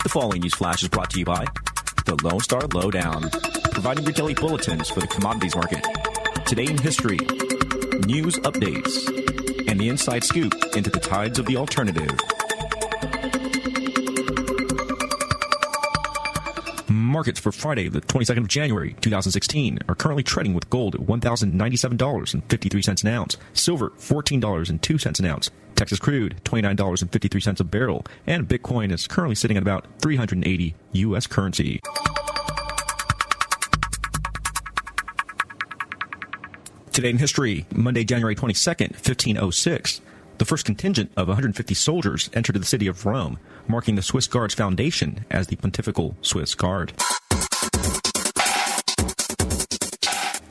The following news flash is brought to you by the Lone Star Lowdown, providing your daily bulletins for the commodities market. Today in history, news updates, and the inside scoop into the tides of the alternative. Markets for Friday, the 22nd of January, 2016, are currently trading with gold at $1,097.53 an ounce, silver $14.02 an ounce, Texas crude $29.53 a barrel, and Bitcoin is currently sitting at about 380 U.S. currency. Today in history, Monday, January 22nd, 1506. The first contingent of 150 soldiers entered the city of Rome, marking the Swiss Guard's foundation as the Pontifical Swiss Guard.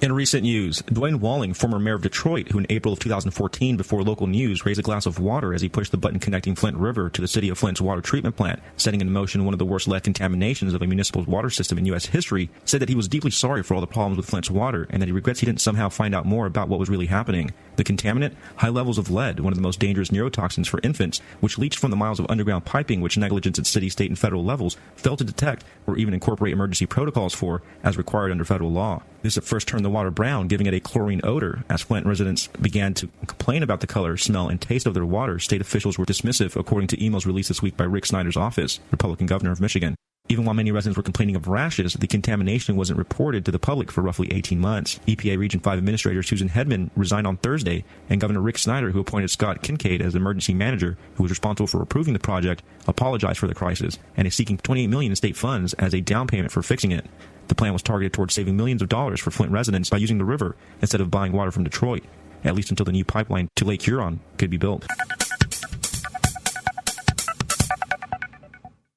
In recent news, Dwayne Walling, former mayor of Detroit, who in April of 2014 before local news raised a glass of water as he pushed the button connecting Flint River to the city of Flint's water treatment plant, setting into motion one of the worst lead contaminations of a municipal water system in U.S. history, said that he was deeply sorry for all the problems with Flint's water and that he regrets he didn't somehow find out more about what was really happening. The contaminant? High levels of lead, one of the most dangerous neurotoxins for infants, which leached from the miles of underground piping which negligence at city, state, and federal levels failed to detect or even incorporate emergency protocols for as required under federal law. This at first turned the water brown, giving it a chlorine odor. As Flint residents began to complain about the color, smell, and taste of their water, state officials were dismissive, according to emails released this week by Rick Snyder's office, Republican governor of Michigan. Even while many residents were complaining of rashes, the contamination wasn't reported to the public for roughly 18 months. EPA Region 5 Administrator Susan Hedman resigned on Thursday, and Governor Rick Snyder, who appointed Scott Kincaid as emergency manager, who was responsible for approving the project, apologized for the crisis and is seeking $28 million in state funds as a down payment for fixing it. The plan was targeted towards saving millions of dollars for Flint residents by using the river instead of buying water from Detroit, at least until the new pipeline to Lake Huron could be built.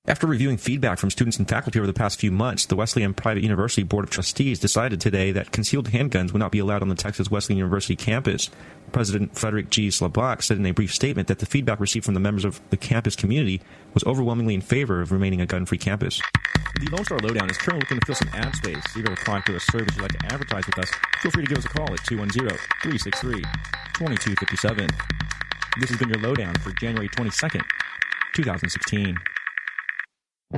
After reviewing feedback from students and faculty over the past few months, the Wesleyan Private University Board of Trustees decided today that concealed handguns would not be allowed on the Texas Wesleyan University campus. President Frederick G. Slabach said in a brief statement that the feedback received from the members of the campus community was overwhelmingly in favor of remaining a gun-free campus. The Lone Star Lowdown is currently looking to fill some ad space. If you're applying for a service you'd like to advertise with us, feel free to give us a call at 210-363-2257. This has been your Lowdown for January 22nd, 2016. No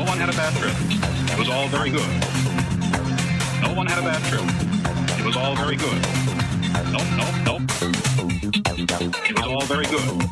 one had a bad trip. It was all very good. No one had a bad trip. It was all very good. Nope. It was all very good.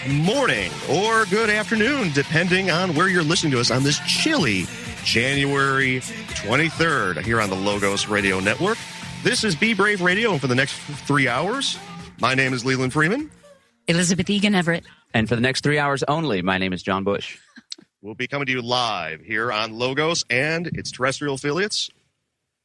Morning or good afternoon, depending on where you're listening to us on this chilly January 23rd here on the Logos Radio Network. This is Be Brave Radio, and for the next 3 hours, my name is Leland Freeman. Elizabeth Egan Everett. And for the next 3 hours only, my name is John Bush. We'll be coming to you live here on Logos and its terrestrial affiliates.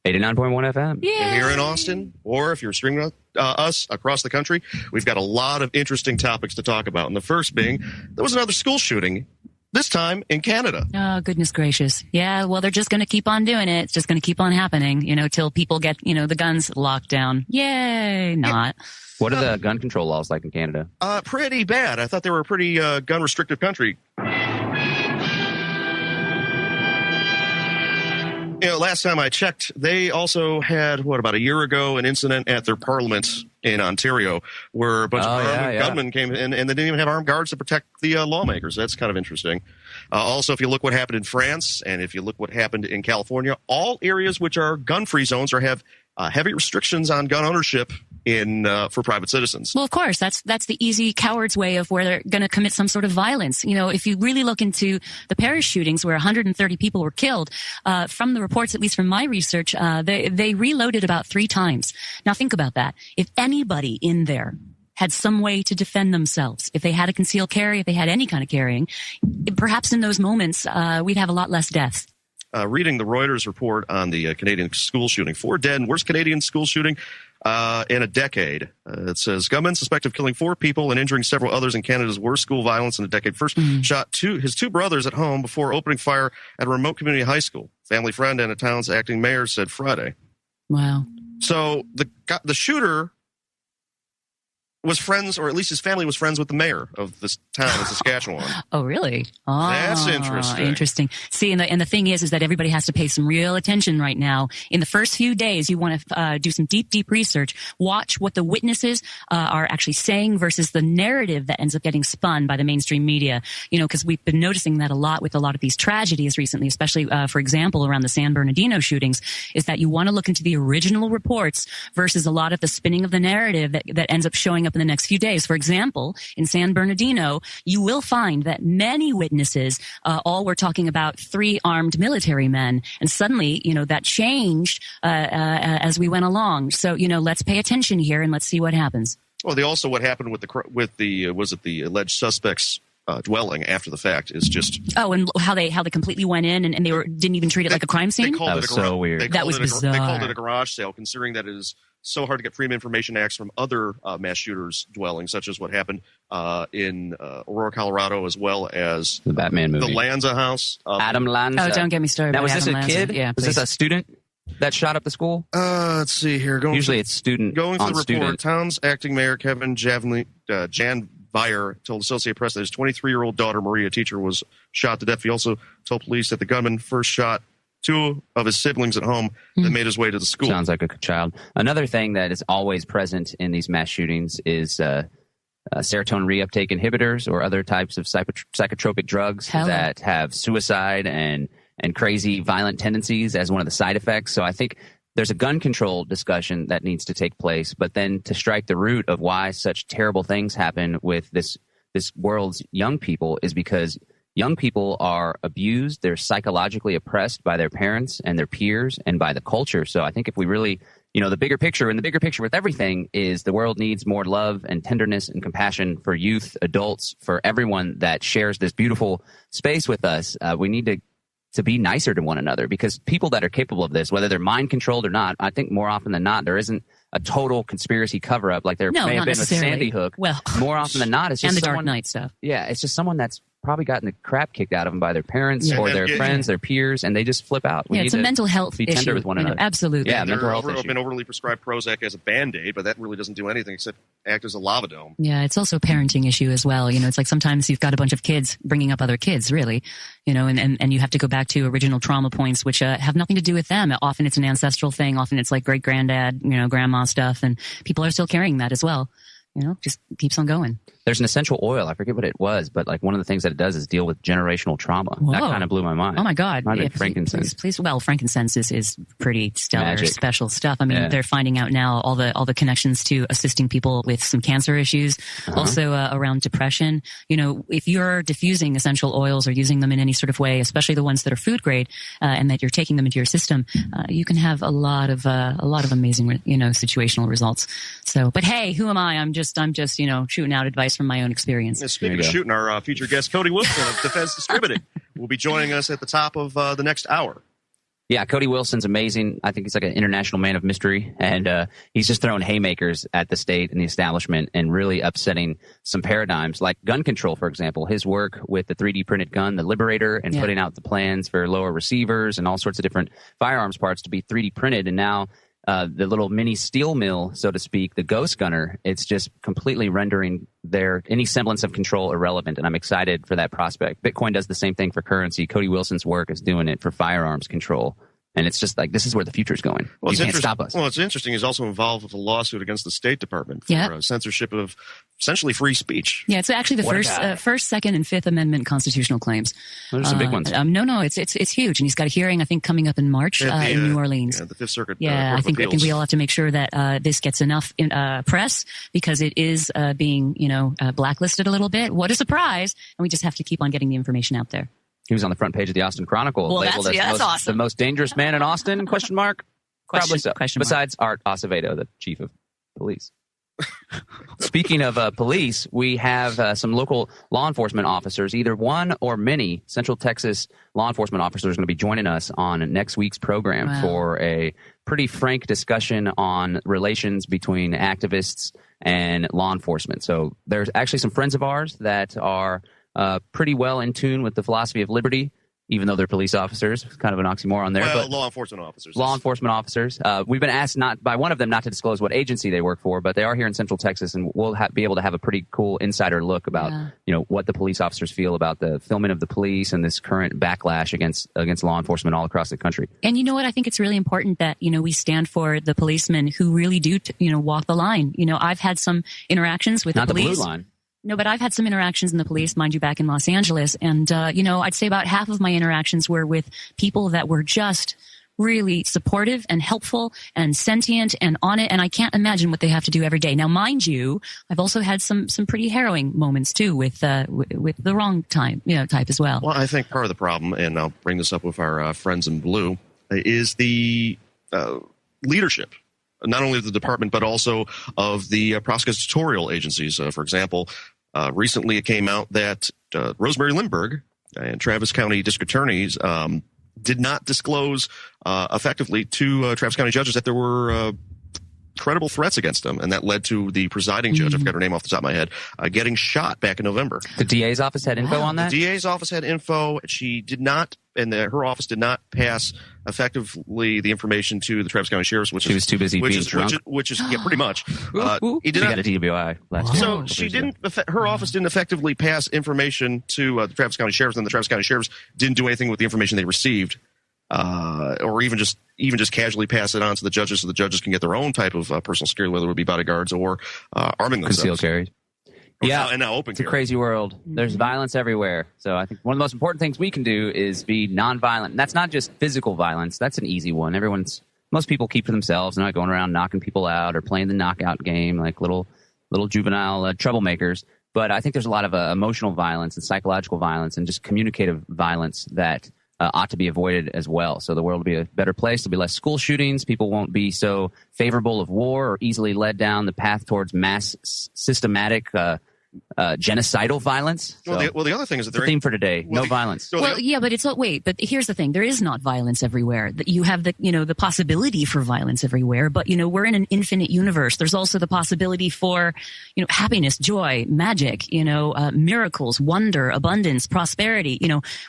89.1 FM. Yay! Here in Austin, or if you're streaming us across the country, we've got a lot of interesting topics to talk about. And the first being, there was another school shooting, this time in Canada. Oh, goodness gracious. Yeah, well, they're just going to keep on doing it. It's just going to keep on happening, till people get, the guns locked down. Yay, not. What are the gun control laws like in Canada? Pretty bad. I thought they were a pretty gun-restrictive country. Last time I checked, they also had, about a year ago, an incident at their parliament in Ontario where a bunch of armed gunmen came in, and they didn't even have armed guards to protect the lawmakers. That's kind of interesting. Also, if you look what happened in France, and if you look what happened in California, all areas which are gun-free zones or have heavy restrictions on gun ownership for private citizens. Well, of course, that's the easy coward's way of where they're going to commit some sort of violence. If you really look into the Paris shootings where 130 people were killed, from the reports, at least from my research, they reloaded about 3 times. Now think about that. If anybody in there had some way to defend themselves. If they had a concealed carry, if they had any kind of carrying, perhaps in those moments, we'd have a lot less deaths. Reading the Reuters report on the Canadian school shooting, 4 dead, worst Canadian school shooting in a decade. It says gunmen suspected of killing 4 people and injuring several others in Canada's worst school violence in a decade. First shot his 2 brothers at home before opening fire at a remote community high school. Family friend and a town's acting mayor said Friday. Wow. So the shooter was friends, or at least his family was friends with the mayor of this town in Saskatchewan. Oh, really? Oh, that's interesting. Interesting. See, and the thing is that everybody has to pay some real attention right now. In the first few days, you want to do some deep research. Watch what the witnesses are actually saying versus the narrative that ends up getting spun by the mainstream media. You know, because we've been noticing that a lot with a lot of these tragedies recently, especially, for example, around the San Bernardino shootings, is that you want to look into the original reports versus a lot of the spinning of the narrative that ends up showing up in the next few days. For example, in San Bernardino, you will find that many witnesses all were talking about 3 armed military men, and suddenly, you know, that changed as we went along. So, you know, let's pay attention here and let's see what happens. Well, what happened with the alleged suspects dwelling after the fact is just and how they completely went in and they didn't even treat it like a crime scene. That was so weird. That was bizarre. They called it a garage sale, considering that it is so hard to get Freedom of Information Acts from other mass shooters dwelling, such as what happened in Aurora, Colorado, as well as the Batman movie, the Lanza house. Adam Lanza. Oh, don't get me started. Now, was Adam this a Lanza. kid? Yeah, was this a student that shot up the school? Let's see here. Usually it's student going on through the student. report. Town's acting mayor Kevin Jan Vire told Associated Press that his 23-year-old daughter Maria, teacher, was shot to death. He also told police that the gunman first shot 2 of his siblings at home that made his way to the school. Sounds like a child. Another thing that is always present in these mass shootings is serotonin reuptake inhibitors or other types of psychotropic drugs that have suicide and crazy violent tendencies as one of the side effects. So I think there's a gun control discussion that needs to take place, but then to strike the root of why such terrible things happen with this world's young people is because young people are abused. They're psychologically oppressed by their parents and their peers and by the culture. So I think if we really, you know, the bigger picture with everything is the world needs more love and tenderness and compassion for youth, adults, for everyone that shares this beautiful space with us. We need to be nicer to one another, because people that are capable of this, whether they're mind controlled or not, I think more often than not, there isn't a total conspiracy cover up like there may have been with Sandy Hook. Well, more often than not, it's just and the Dark Knight stuff. Yeah, it's just someone that's probably gotten the crap kicked out of them by their parents or their friends, their peers, and they just flip out. It's a mental health be tender issue with one another. Absolutely. Yeah, mental health issue. Been overly prescribed Prozac as a Band-Aid, but that really doesn't do anything except act as a lava dome. Yeah, it's also a parenting issue as well. You know, it's like sometimes you've got a bunch of kids bringing up other kids, really, you know, and you have to go back to original trauma points, which have nothing to do with them. Often it's an ancestral thing. Often it's like great-granddad, you know, grandma stuff, and people are still carrying that as well. You know, just keeps on going. There's an essential oil. I forget what it was, but like one of the things that it does is deal with generational trauma. Whoa. That kind of blew my mind. Oh my God. Frankincense. Please. Well, frankincense is pretty stellar, Magic. special stuff. I mean, they're finding out now all the connections to assisting people with some cancer issues, also around depression. You know, if you're diffusing essential oils or using them in any sort of way, especially the ones that are food grade, and that you're taking them into your system, you can have a lot of amazing, you know, situational results. So, but hey, who am I? I'm just, you know, shooting out advice from my own experience. Speaking of shooting, our featured guest, Cody Wilson of Defense Distributing, will be joining us at the top of the next hour. Yeah, Cody Wilson's amazing. I think he's like an international man of mystery, and he's just throwing haymakers at the state and the establishment and really upsetting some paradigms, like gun control, for example. His work with the 3D printed gun, the Liberator, and putting out the plans for lower receivers and all sorts of different firearms parts to be 3D printed, and now the little mini steel mill, so to speak, the Ghost Gunner, it's just completely rendering any semblance of control irrelevant, and I'm excited for that prospect. Bitcoin does the same thing for currency. Cody Wilson's work is doing it for firearms control. And it's just like, this is where the future is going. Well, you can't stop us. Well, it's interesting. He's also involved with a lawsuit against the State Department for censorship of essentially free speech. Yeah, it's actually the first, second, and Fifth Amendment constitutional claims. Those are some big ones. No, it's huge, and he's got a hearing, I think, coming up in March in New Orleans. Yeah, the Fifth Circuit. I think we all have to make sure that this gets enough press, because it is being, you know, blacklisted a little bit. What a surprise! And we just have to keep on getting the information out there. He was on the front page of the Austin Chronicle, labeled as awesome. the most dangerous man in Austin? Probably so. Question Besides Art Acevedo, the chief of police. Speaking of police, we have some local law enforcement officers, either one or many Central Texas law enforcement officers going to be joining us on next week's program for a pretty frank discussion on relations between activists and law enforcement. So there's actually some friends of ours that are pretty well in tune with the philosophy of liberty, even though they're police officers. It's kind of an oxymoron there. Well, but law enforcement officers. Law enforcement officers. We've been asked not by one of them not to disclose what agency they work for, but they are here in Central Texas, and we'll be able to have a pretty cool insider look about what the police officers feel about the filming of the police and this current backlash against law enforcement all across the country. And you know what? I think it's really important that we stand for the policemen who really do walk the line. I've had some interactions with the police. Not the blue line. No, but I've had some interactions in the police, mind you, back in Los Angeles. And, I'd say about half of my interactions were with people that were just really supportive and helpful and sentient and on it. And I can't imagine what they have to do every day. Now, mind you, I've also had some pretty harrowing moments, too, with the wrong type as well. Well, I think part of the problem, and I'll bring this up with our friends in blue, is the leadership. Not only of the department, but also of the prosecutorial agencies. For example, recently it came out that Rosemary Lindbergh and Travis County district attorneys did not disclose effectively to Travis County judges that there were credible threats against them, and that led to the presiding judge, I forgot her name off the top of my head, getting shot back in November. The DA's office had info on that? The DA's office had info. She did not, and her office did not pass effectively the information to the Travis County Sheriff's, which she was too busy being drunk. Which is pretty much. He got a DWI last year. So she didn't. Her office didn't effectively pass information to the Travis County Sheriff's, and the Travis County Sheriff's didn't do anything with the information they received, or even just casually pass it on to the judges, so the judges can get their own type of personal security, whether it would be bodyguards or arming themselves. Concealed carry. Yeah, and now open it's carry. a crazy world. There's violence everywhere. So I think one of the most important things we can do is be nonviolent. And that's not just physical violence. That's an easy one. Most people keep to themselves. They're not going around knocking people out or playing the knockout game like little juvenile troublemakers. But I think there's a lot of emotional violence and psychological violence and just communicative violence that ought to be avoided as well. So the world will be a better place. There'll be less school shootings. People won't be so favorable of war or easily led down the path towards mass systematic genocidal violence. Well, the other thing is that the theme for today: no violence. But here's the thing: there is not violence everywhere. You have the possibility for violence everywhere, but we're in an infinite universe. There's also the possibility for happiness, joy, magic, miracles, wonder, abundance, prosperity.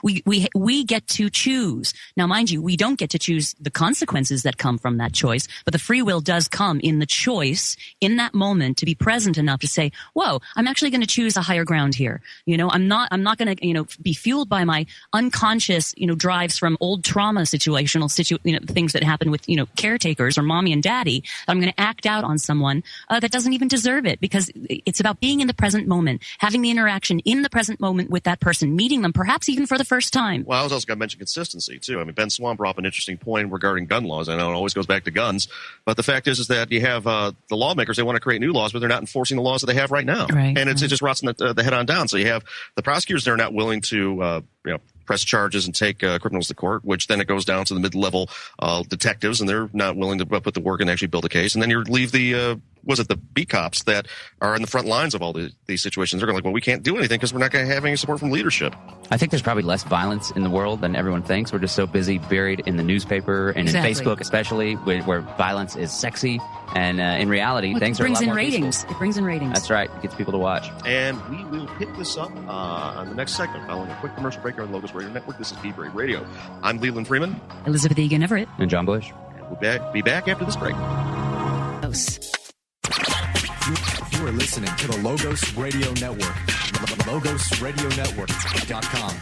We get to choose. Now, mind you, we don't get to choose the consequences that come from that choice, but the free will does come in the choice in that moment to be present enough to say, "Whoa, I'm actually going to choose a higher ground here. I'm not going to, be fueled by my unconscious, drives from old trauma things that happen with, caretakers or mommy and daddy. That I'm going to act out on someone that doesn't even deserve it, because it's about being in the present moment, having the interaction in the present moment with that person, meeting them, perhaps even for the first time." Well, I was also going to mention consistency too. I mean, Ben Swan brought up an interesting point regarding gun laws. I know it always goes back to guns, but the fact is that you have the lawmakers, they want to create new laws, but they're not enforcing the laws that they have right now. Right. And it just rots the head on down. So you have the prosecutors, they're not willing to press charges and take criminals to court, which then it goes down to the mid-level detectives, and they're not willing to put the work and actually build a case. And then you leave the beat cops that are in the front lines of all these situations. They're going well, we can't do anything because we're not going to have any support from leadership. I think there's probably less violence in the world than everyone thinks. We're just so busy buried in the newspaper and in Facebook especially, where violence is sexy. And in reality, things are a lot more peaceful. It brings in ratings. That's right. It gets people to watch. And we will pick this up on the next segment following a quick commercial break here on the Logos Radio Network. This is B-Break Radio. I'm Leland Freeman. Elizabeth Egan Everett. And John Bush. And we'll be back after this break. You are listening to the Logos Radio Network. LogosRadioNetwork.com.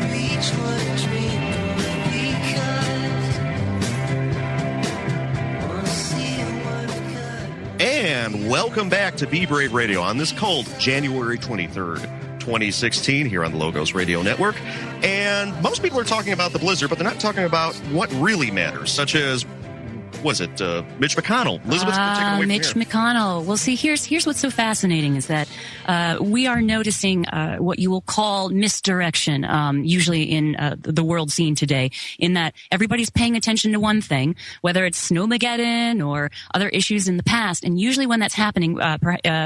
Reach what a dream, welcome back to Be Brave Radio on this cold January 23rd, 2016, here on the Logos Radio Network. And most people are talking about the blizzard, but they're not talking about what really matters, such as, was it Mitch McConnell? Elizabeth, take it away from Mitch here. McConnell. Well, see, here's what's so fascinating is that we are noticing what you will call misdirection, usually in the world scene today, in that everybody's paying attention to one thing, whether it's Snowmageddon or other issues in the past. And usually when that's happening,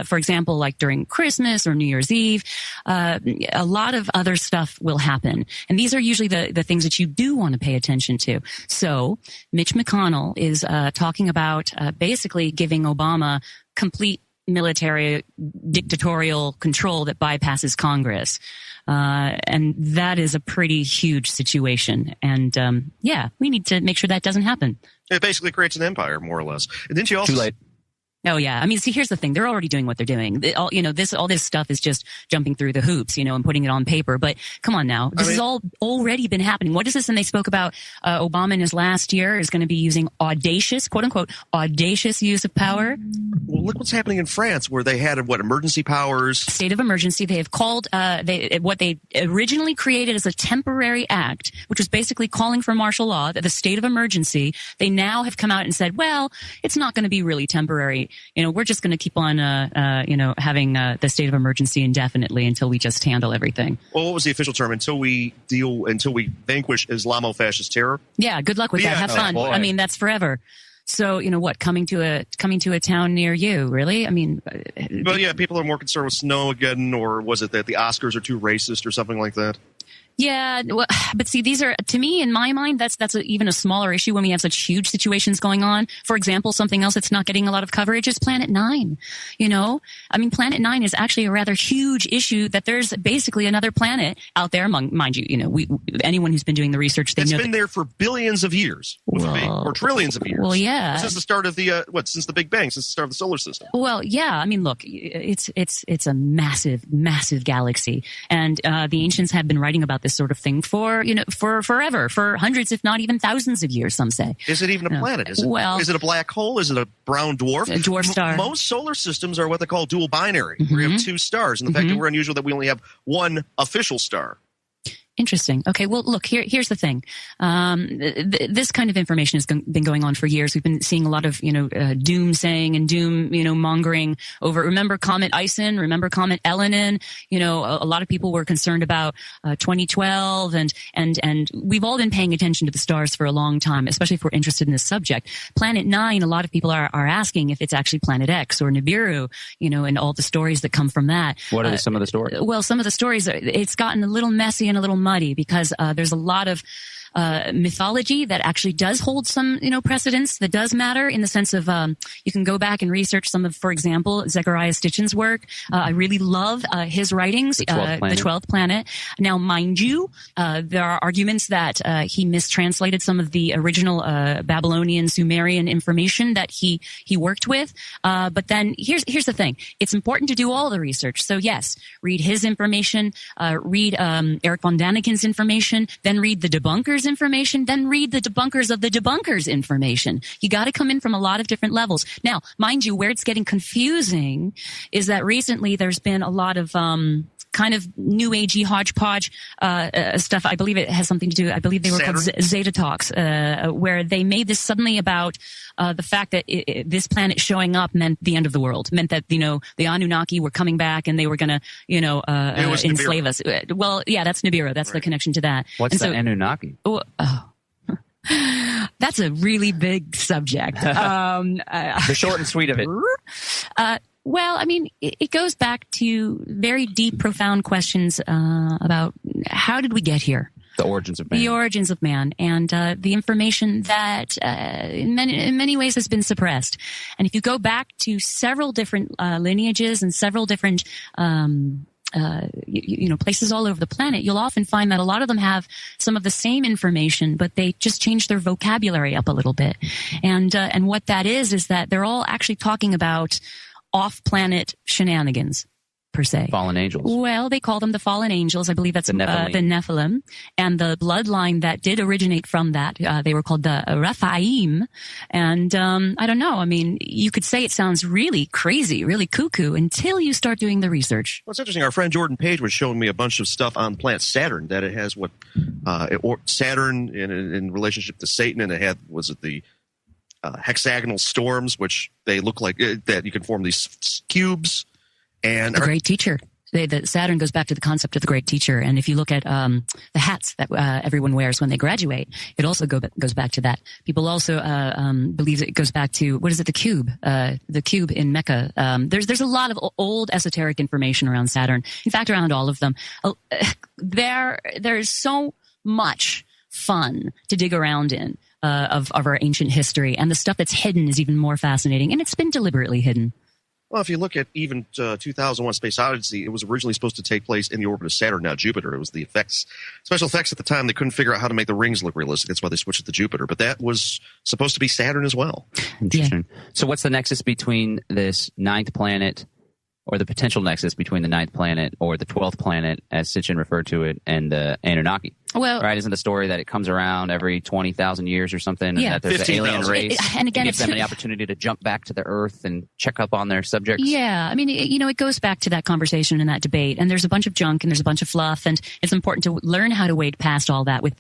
for example, like during Christmas or New Year's Eve, a lot of other stuff will happen. And these are usually the things that you do want to pay attention to. So Mitch McConnell is talking about basically giving Obama complete military dictatorial control that bypasses Congress. And that is a pretty huge situation. And we need to make sure that doesn't happen. It basically creates an empire, more or less. And didn't you also... Too late. Oh yeah, I mean, see, here's the thing: they're already doing what they're doing. All this stuff is just jumping through the hoops, and putting it on paper. But come on now, this has all already been happening. What is this? And they spoke about Obama in his last year is going to be using audacious, quote unquote, audacious use of power. Well, look what's happening in France, where they had emergency powers, state of emergency. They have called what they originally created as a temporary act, which was basically calling for martial law, the state of emergency. They now have come out and said, well, it's not going to be really temporary. We're just going to keep on, having the state of emergency indefinitely until we just handle everything. Well, what was the official term? Until we vanquish Islamo-fascist terror? Yeah, good luck with that. Have fun. I mean, that's forever. So, coming to a town near you, really? I mean... But yeah, people are more concerned with Snowmageddon, or was it that the Oscars are too racist or something like that? Yeah, well, but see, these are, to me, in my mind, that's even a smaller issue when we have such huge situations going on. For example, something else that's not getting a lot of coverage is Planet Nine. I mean, Planet Nine is actually a rather huge issue, that there's basically another planet out there mind you, anyone who's been doing the research, they know it's been there for billions of years, or trillions of years. Well, yeah. Since the start of since the Big Bang, since the start of the solar system. Well, yeah. I mean, look, it's a massive, massive galaxy, and the ancients have been writing about this sort of thing for forever, for hundreds, if not even thousands of years, some say. Is it even a planet? Is it a black hole? Is it a brown dwarf? A dwarf star. Most solar systems are what they call dual binary, where you have two stars, and the fact that we're unusual that we only have one official star. Interesting. Okay, well, look, here's the thing. This kind of information has been going on for years. We've been seeing a lot of, doomsaying and doom, mongering over, remember Comet Ison, remember Comet Elenin? A lot of people were concerned about 2012, and we've all been paying attention to the stars for a long time, especially if we're interested in this subject. Planet Nine, a lot of people are asking if it's actually Planet X or Nibiru, and all the stories that come from that. What are some of the stories? Well, some of the stories, it's gotten a little messy and a little muddy, because there's a lot of mythology that actually does hold some, precedence that does matter, in the sense of you can go back and research some of, for example, Zecharia Sitchin's work. I really love his writings, The 12th Planet. Now, mind you, there are arguments that he mistranslated some of the original Babylonian, Sumerian information that he worked with. But then here's the thing. It's important to do all the research. So yes, read his information, read Eric von Daniken's information, then read the debunkers' information, then read the debunkers of the debunkers' information. You got to come in from a lot of different levels. Now, mind you, where it's getting confusing is that recently there's been a lot of kind of new agey hodgepodge stuff. I believe it has something to do, I believe they were called Zeta Talks, where they made this suddenly about the fact that this planet showing up meant the end of the world, meant that, the Anunnaki were coming back and they were going to, enslave us. Well, yeah, that's Nibiru. That's the connection to that. What's the Anunnaki? That's a really big subject. The short and sweet of it. Well, I mean, it goes back to very deep, profound questions about how did we get here? The origins of man. The origins of man, and the information that in many ways has been suppressed. And if you go back to several different lineages and several different places all over the planet, you'll often find that a lot of them have some of the same information, but they just change their vocabulary up a little bit. And what that is that they're all actually talking about off-planet shenanigans. per se. Fallen angels. Well, they call them the fallen angels. I believe that's the Nephilim. And the bloodline that did originate from that, they were called the Rephaim. And I don't know. I mean, you could say it sounds really crazy, really cuckoo until you start doing the research. Well, it's interesting. Our friend Jordan Page was showing me a bunch of stuff on the planet Saturn, that it has Saturn in relationship to Satan, and it had, was it the hexagonal storms, which they look like that you can form these cubes. And the great teacher. The Saturn goes back to the concept of the great teacher. And if you look at the hats that everyone wears when they graduate, it also goes back to that. People also believe it goes back to, what is it, the cube? The cube in Mecca. There's a lot of old esoteric information around Saturn. In fact, around all of them. There's so much fun to dig around in of our ancient history. And the stuff that's hidden is even more fascinating. And it's been deliberately hidden. Well, if you look at even 2001 Space Odyssey, it was originally supposed to take place in the orbit of Saturn, not Jupiter. It was the special effects at the time. They couldn't figure out how to make the rings look realistic. That's why they switched it to Jupiter. But that was supposed to be Saturn as well. Interesting. Yeah. So what's the nexus between this 9th planet, or the potential nexus between the 9th planet or the 12th planet, as Sitchin referred to it, and the Anunnaki? Well, right, isn't the story that it comes around every 20,000 years or something, and that there's an alien race, and again, it gives them the opportunity to jump back to the Earth and check up on their subjects? Yeah, I mean, it goes back to that conversation and that debate, and there's a bunch of junk and there's a bunch of fluff, and it's important to learn how to wade past all that with,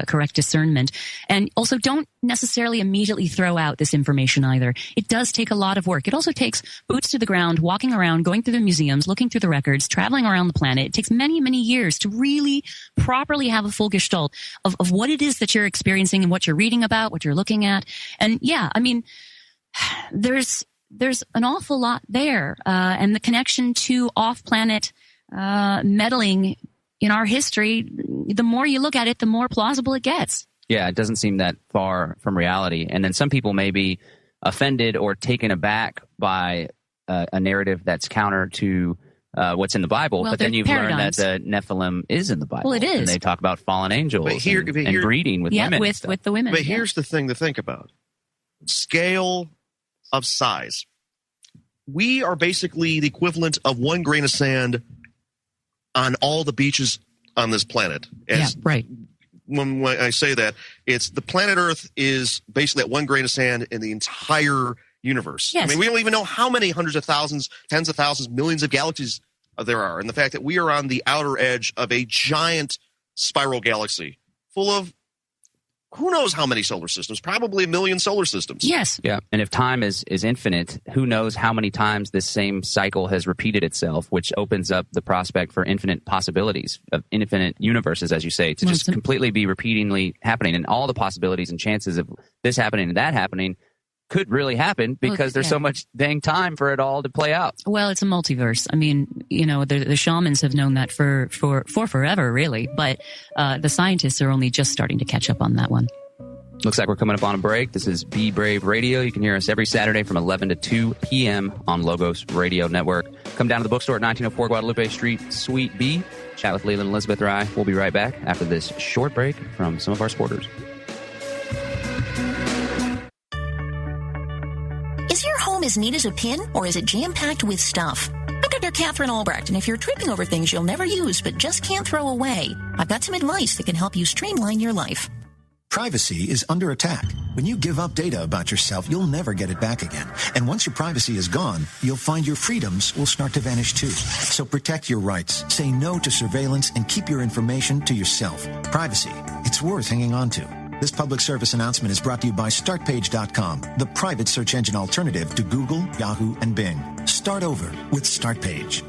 correct discernment, and also don't necessarily immediately throw out this information either. It does take a lot of work. It also takes boots to the ground, walking around, going through the museums, looking through the records, traveling around the planet. It takes many, many years to really properly have a full gestalt of what it is that you're experiencing and what you're reading about, what you're looking at. And yeah, I mean, there's an awful lot there. And the connection to off-planet meddling in our history, the more you look at it, the more plausible it gets. Yeah, it doesn't seem that far from reality. And then some people may be offended or taken aback by a narrative that's counter to what's in the Bible, but then you've learned that the Nephilim is in the Bible. Well, it is. And they talk about fallen angels and breeding with women. With the women. But here's the thing to think about. Scale of size. We are basically the equivalent of 1 grain of sand on all the beaches on this planet. Right. When I say that, it's the planet Earth is basically at 1 grain of sand in the entire universe. Yes. I mean, we don't even know how many hundreds of thousands, tens of thousands, millions of galaxies there are. And the fact that we are on the outer edge of a giant spiral galaxy full of who knows how many solar systems, probably 1 million solar systems. Yes. Yeah. And if time is infinite, who knows how many times this same cycle has repeated itself, which opens up the prospect for infinite possibilities of infinite universes, as you say, to just completely be repeatingly happening. And all the possibilities and chances of this happening and that happening could really happen because there's so much dang time for it all to play out. Well, it's a multiverse. I mean, the shamans have known that for forever, really. But the scientists are only just starting to catch up on that one. Looks like we're coming up on a break. This is Be Brave Radio. You can hear us every Saturday from 11 to 2 p.m. on Logos Radio Network. Come down to the bookstore at 1904 Guadalupe Street, Suite B. Chat with Leland and Elizabeth Rye. We'll be right back after this short break from some of our supporters. Is your home as neat as a pin, or is it jam-packed with stuff? I'm Dr. Catherine Albrecht, and if you're tripping over things you'll never use but just can't throw away, I've got some advice that can help you streamline your life. Privacy is under attack. When you give up data about yourself, you'll never get it back again. And once your privacy is gone, you'll find your freedoms will start to vanish too. So protect your rights, say no to surveillance, and keep your information to yourself. Privacy, it's worth hanging on to. This public service announcement is brought to you by StartPage.com, the private search engine alternative to Google, Yahoo, and Bing. Start over with StartPage.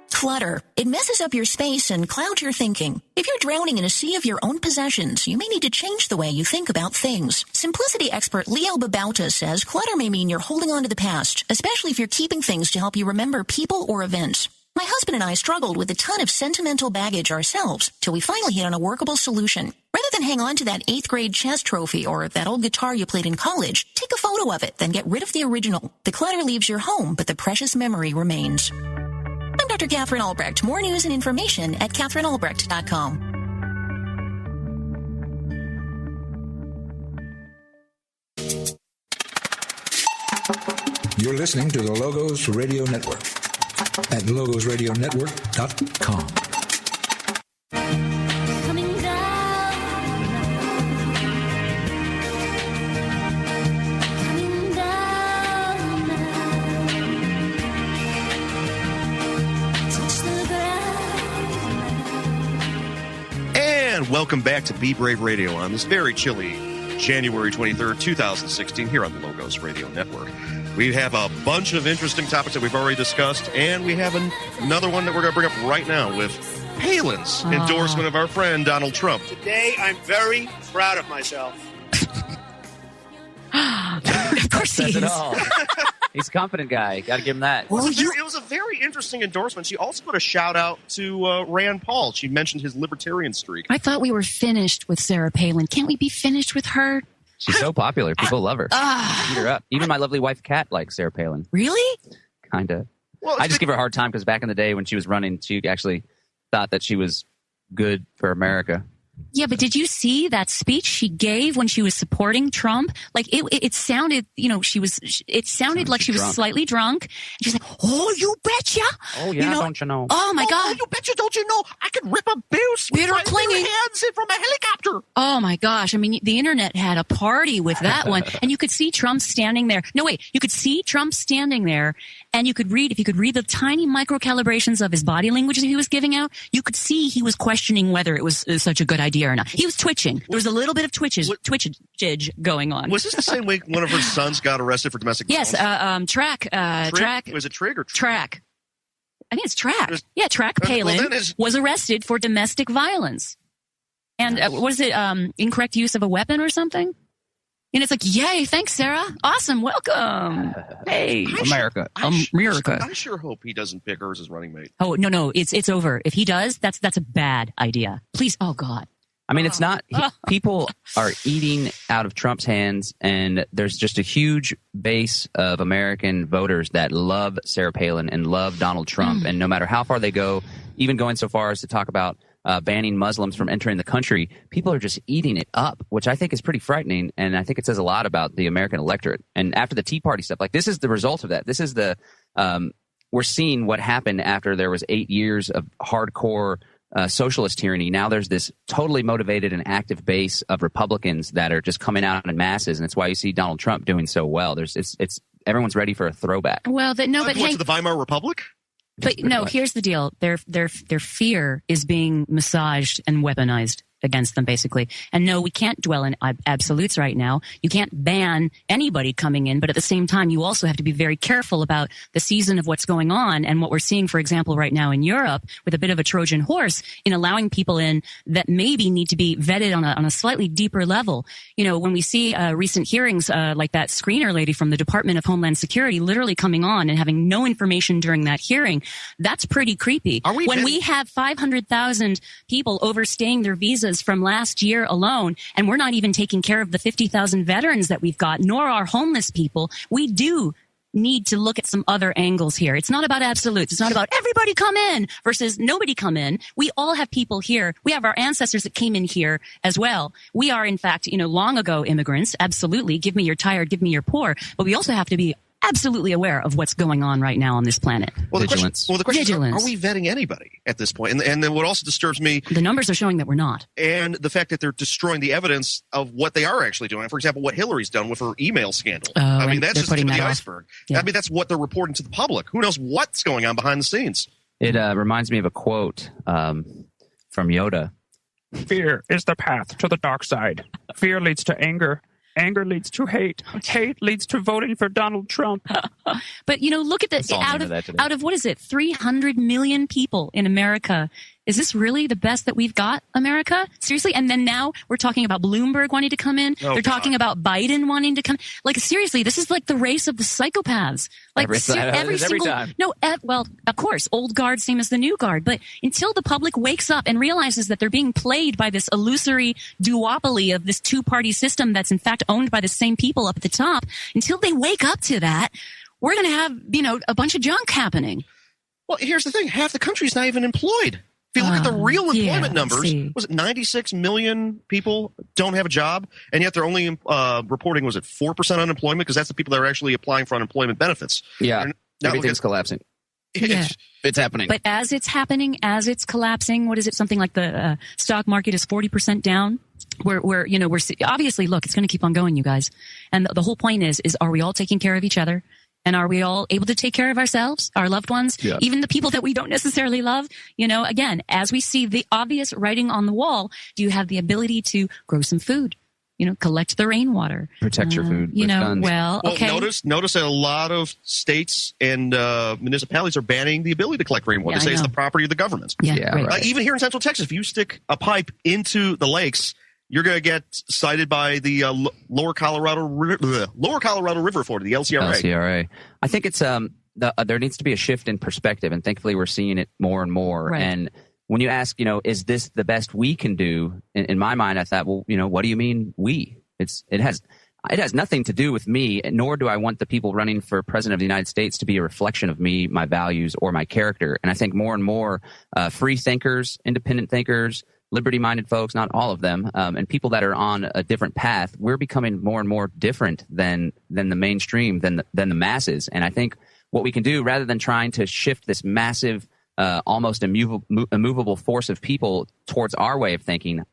Clutter. It messes up your space and clouds your thinking. If you're drowning in a sea of your own possessions, you may need to change the way you think about things. Simplicity expert Leo Babauta says clutter may mean you're holding on to the past, especially if you're keeping things to help you remember people or events. My husband and I struggled with a ton of sentimental baggage ourselves till we finally hit on a workable solution. Rather than hang on to that 8th grade chess trophy or that old guitar you played in college, take a photo of it, then get rid of the original. The clutter leaves your home, but the precious memory remains. I'm Dr. Catherine Albrecht. More news and information at CatherineAlbrecht.com. You're listening to the Logos Radio Network. at logosradionetwork.com. And welcome back to Be Brave Radio on this very chilly January 23rd, 2016, here on the Logos Radio Network. We have a bunch of interesting topics that we've already discussed, and we have another one that we're going to bring up right now with Palin's endorsement of our friend Donald Trump. Today, I'm very proud of myself. Of course he is. He's a confident guy. Got to give him that. Well, it was a very interesting endorsement. She also put a shout out to Rand Paul. She mentioned his libertarian streak. I thought we were finished with Sarah Palin. Can't we be finished with her? She's so popular. People love her. Eat her up. Even my lovely wife, Kat, likes Sarah Palin. Really? Kind of. Well, I just give her a hard time because back in the day when she was running, she actually thought that she was good for America. Yeah, but did you see that speech she gave when she was supporting Trump? Like it sounded, it sounded like she was slightly drunk. And she's like, "Oh, you betcha! Oh yeah, don't you know? Oh my God! Oh, you betcha! Don't you know? I could rip a Buse with my hands in from a helicopter." Oh my gosh! I mean, the internet had a party with that one, and you could see Trump standing there. No, wait, you could see Trump standing there, and you could read the tiny micro calibrations of his body language that he was giving out. You could see he was questioning whether it was such a good idea or not. He was twitching. There was a little bit of twitchage going on. Was this the same week one of her sons got arrested for domestic violence? Yes, Track. Was it Trig or Track? I think it's Track. Track Palin was arrested for domestic violence. And was it incorrect use of a weapon or something? And it's like, yay, thanks, Sarah. Awesome, welcome. Hey, America. America. I sure hope he doesn't pick her as his running mate. Oh, no, it's over. If he does, that's a bad idea. Please, oh God. I mean, it's not. People are eating out of Trump's hands, and there's just a huge base of American voters that love Sarah Palin and love Donald Trump. And no matter how far they go, even going so far as to talk about banning Muslims from entering the country, people are just eating it up, which I think is pretty frightening. And I think it says a lot about the American electorate. And after the Tea Party stuff, like this is the result of that. This is we're seeing what happened after there was 8 years of hardcore socialist tyranny. Now there's this totally motivated and active base of Republicans that are just coming out in masses, and it's why you see Donald Trump doing so well. It's everyone's ready for a throwback. Well, but to the Weimar Republic. But no, here's the deal: their fear is being massaged and weaponized against them, basically. And no, we can't dwell in absolutes right now. You can't ban anybody coming in, but at the same time, you also have to be very careful about the season of what's going on and what we're seeing, for example, right now in Europe with a bit of a Trojan horse in allowing people in that maybe need to be vetted on a slightly deeper level. When we see recent hearings like that screener lady from the Department of Homeland Security literally coming on and having no information during that hearing, that's pretty creepy. We have 500,000 people overstaying their visas from last year alone, and we're not even taking care of the 50,000 veterans that we've got, nor our homeless people, we do need to look at some other angles here. It's not about absolutes. It's not about everybody come in versus nobody come in. We all have people here. We have our ancestors that came in here as well. We are, in fact, long ago immigrants. Absolutely. Give me your tired, give me your poor. But we also have to be absolutely aware of what's going on right now on this planet. Vigilance. The question is, are we vetting anybody at this point? And then what also disturbs me... The numbers are showing that we're not. And the fact that they're destroying the evidence of what they are actually doing. For example, what Hillary's done with her email scandal. That's just the tip of the iceberg. Yeah. That's what they're reporting to the public. Who knows what's going on behind the scenes? It reminds me of a quote from Yoda. Fear is the path to the dark side. Fear leads to anger. Anger leads to hate. Hate leads to voting for Donald Trump. But, look at out of what is it, 300 million people in America. Is this really the best that we've got, America? Seriously? And then now we're talking about Bloomberg wanting to come in. They're talking about Biden wanting to come. Like, seriously, this is like the race of the psychopaths. Like every time. No, well, of course, old guard, same as the new guard. But until the public wakes up and realizes that they're being played by this illusory duopoly of this two-party system that's in fact owned by the same people up at the top, until they wake up to that, we're going to have, a bunch of junk happening. Well, here's the thing. Half the country's not even employed. If you look at the real employment numbers, was it 96 million people don't have a job, and yet they're only reporting, was it 4% unemployment? Because that's the people that are actually applying for unemployment benefits. Yeah, everything's collapsing. It's happening. But as it's happening, as it's collapsing, what is it? Something like the stock market is 40% down. We're obviously, look, it's going to keep on going, you guys. And the whole point is are we all taking care of each other? And are we all able to take care of ourselves, our loved ones, even the people that we don't necessarily love? Again, as we see the obvious writing on the wall, do you have the ability to grow some food? Collect the rainwater. Protect your food. Guns. Well, okay. Notice that a lot of states and municipalities are banning the ability to collect rainwater. They say it's the property of the government. Yeah, right. Even here in Central Texas, if you stick a pipe into the lakes, you're going to get cited by the Lower Colorado River Authority, the LCRA. I think it's there needs to be a shift in perspective, and thankfully we're seeing it more and more. Right. And when you ask, is this the best we can do? In my mind, I thought, well, what do you mean we? It has nothing to do with me, nor do I want the people running for president of the United States to be a reflection of me, my values, or my character. And I think more and more free thinkers, independent thinkers, liberty-minded folks, not all of them, and people that are on a different path, we're becoming more and more different than the mainstream, than the masses. And I think what we can do, rather than trying to shift this massive almost immovable force of people towards our way of thinking,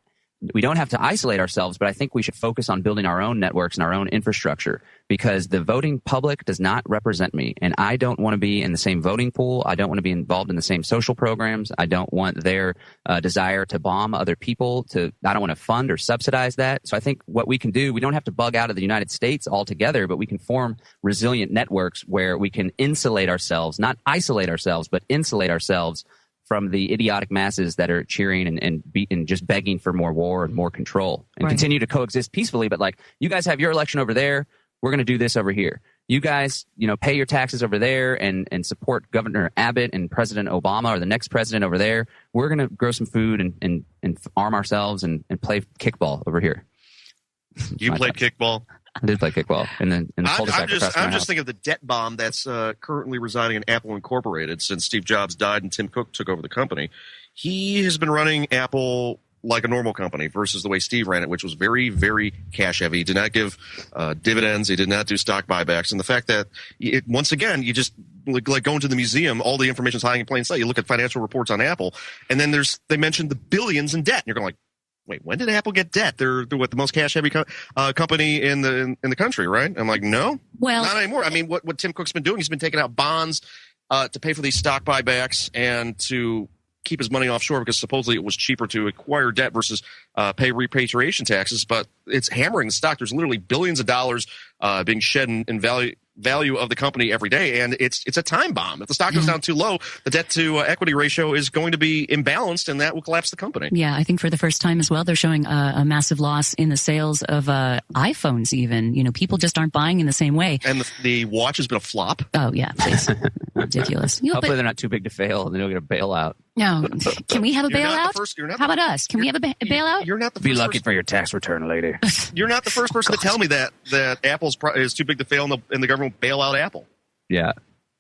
we don't have to isolate ourselves, but I think we should focus on building our own networks and our own infrastructure, because the voting public does not represent me, and I don't want to be in the same voting pool. I don't want to be involved in the same social programs. I don't want their desire to bomb other people. I don't want to fund or subsidize that. So I think what we can do, we don't have to bug out of the United States altogether, but we can form resilient networks where we can insulate ourselves, not isolate ourselves, but insulate ourselves from the idiotic masses that are cheering and just begging for more war and more control, and continue to coexist peacefully. But you guys have your election over there. We're going to do this over here. You guys, pay your taxes over there and support Governor Abbott and President Obama or the next president over there. We're going to grow some food and arm ourselves and play kickball over here. You played kickball? I did play kickball. And then I'm just thinking of the debt bomb that's currently residing in Apple Incorporated since Steve Jobs died and Tim Cook took over the company. He has been running Apple like a normal company versus the way Steve ran it, which was very, very cash heavy. He did not give dividends. He did not do stock buybacks. And the fact that, once again, you just like going to the museum, all the information is hiding in plain sight. You look at financial reports on Apple, and then they mentioned the billions in debt. And you're going wait, when did Apple get debt? They're what, the most cash heavy company in the country, right? I'm like, no, well, not anymore. I mean, what Tim Cook's been doing, he's been taking out bonds to pay for these stock buybacks and to keep his money offshore, because supposedly it was cheaper to acquire debt versus pay repatriation taxes. But it's hammering the stock. There's literally billions of dollars being shed in value of the company every day, and it's a time bomb. If the stock goes down too low, the debt to equity ratio is going to be imbalanced, and that will collapse the company. Yeah, I think for the first time as well, they're showing a massive loss in the sales of iPhones. Even people just aren't buying in the same way. And the watch has been a flop. Oh yeah, please, ridiculous. Hopefully they're not too big to fail, and then you'll get a bailout. No, can we have a bailout? How about us? Can we have a bailout? You're not the Be lucky for your tax return, lady. You're not the first person to tell me that Apple's is too big to fail, and the government will bail out Apple. Yeah,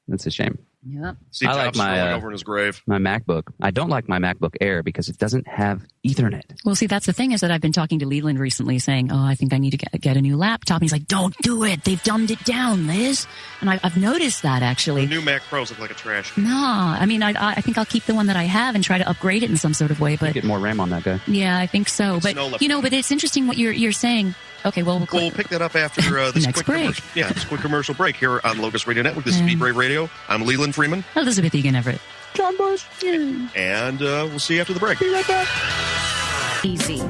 that's a shame. Yep. Steve Jobs rolling over in his grave. My MacBook. I don't like my MacBook Air because it doesn't have Ethernet. Well, see, that's the thing, is that I've been talking to Leland recently saying, I think I need to get a new laptop. And he's like, don't do it. They've dumbed it down, Liz. And I've noticed that, actually. The new Mac Pros look like a trash. No, I mean, I think I'll keep the one that I have and try to upgrade it in some sort of way. But get more RAM on that guy. Yeah, I think so. But, but it's interesting what you're saying. Okay, well, we'll pick that up after this next break. This quick commercial break here on Logos Radio Network. This is Be Brave Radio. I'm Leland Freeman. Elizabeth Egan Everett. John Bush. And we'll see you after the break. Be right back. Easy.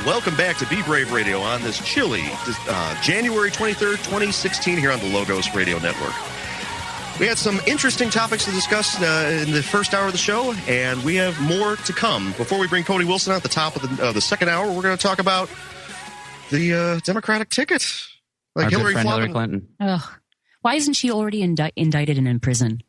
Welcome back to Be Brave Radio on this chilly January 23rd, 2016 here on the Logos Radio Network. We had some interesting topics to discuss in the first hour of the show, and we have more to come. Before we bring Cody Wilson out at the top of the second hour, we're going to talk about the Democratic ticket. Like Hillary Clinton. Ugh. Why isn't she already indicted and in prison?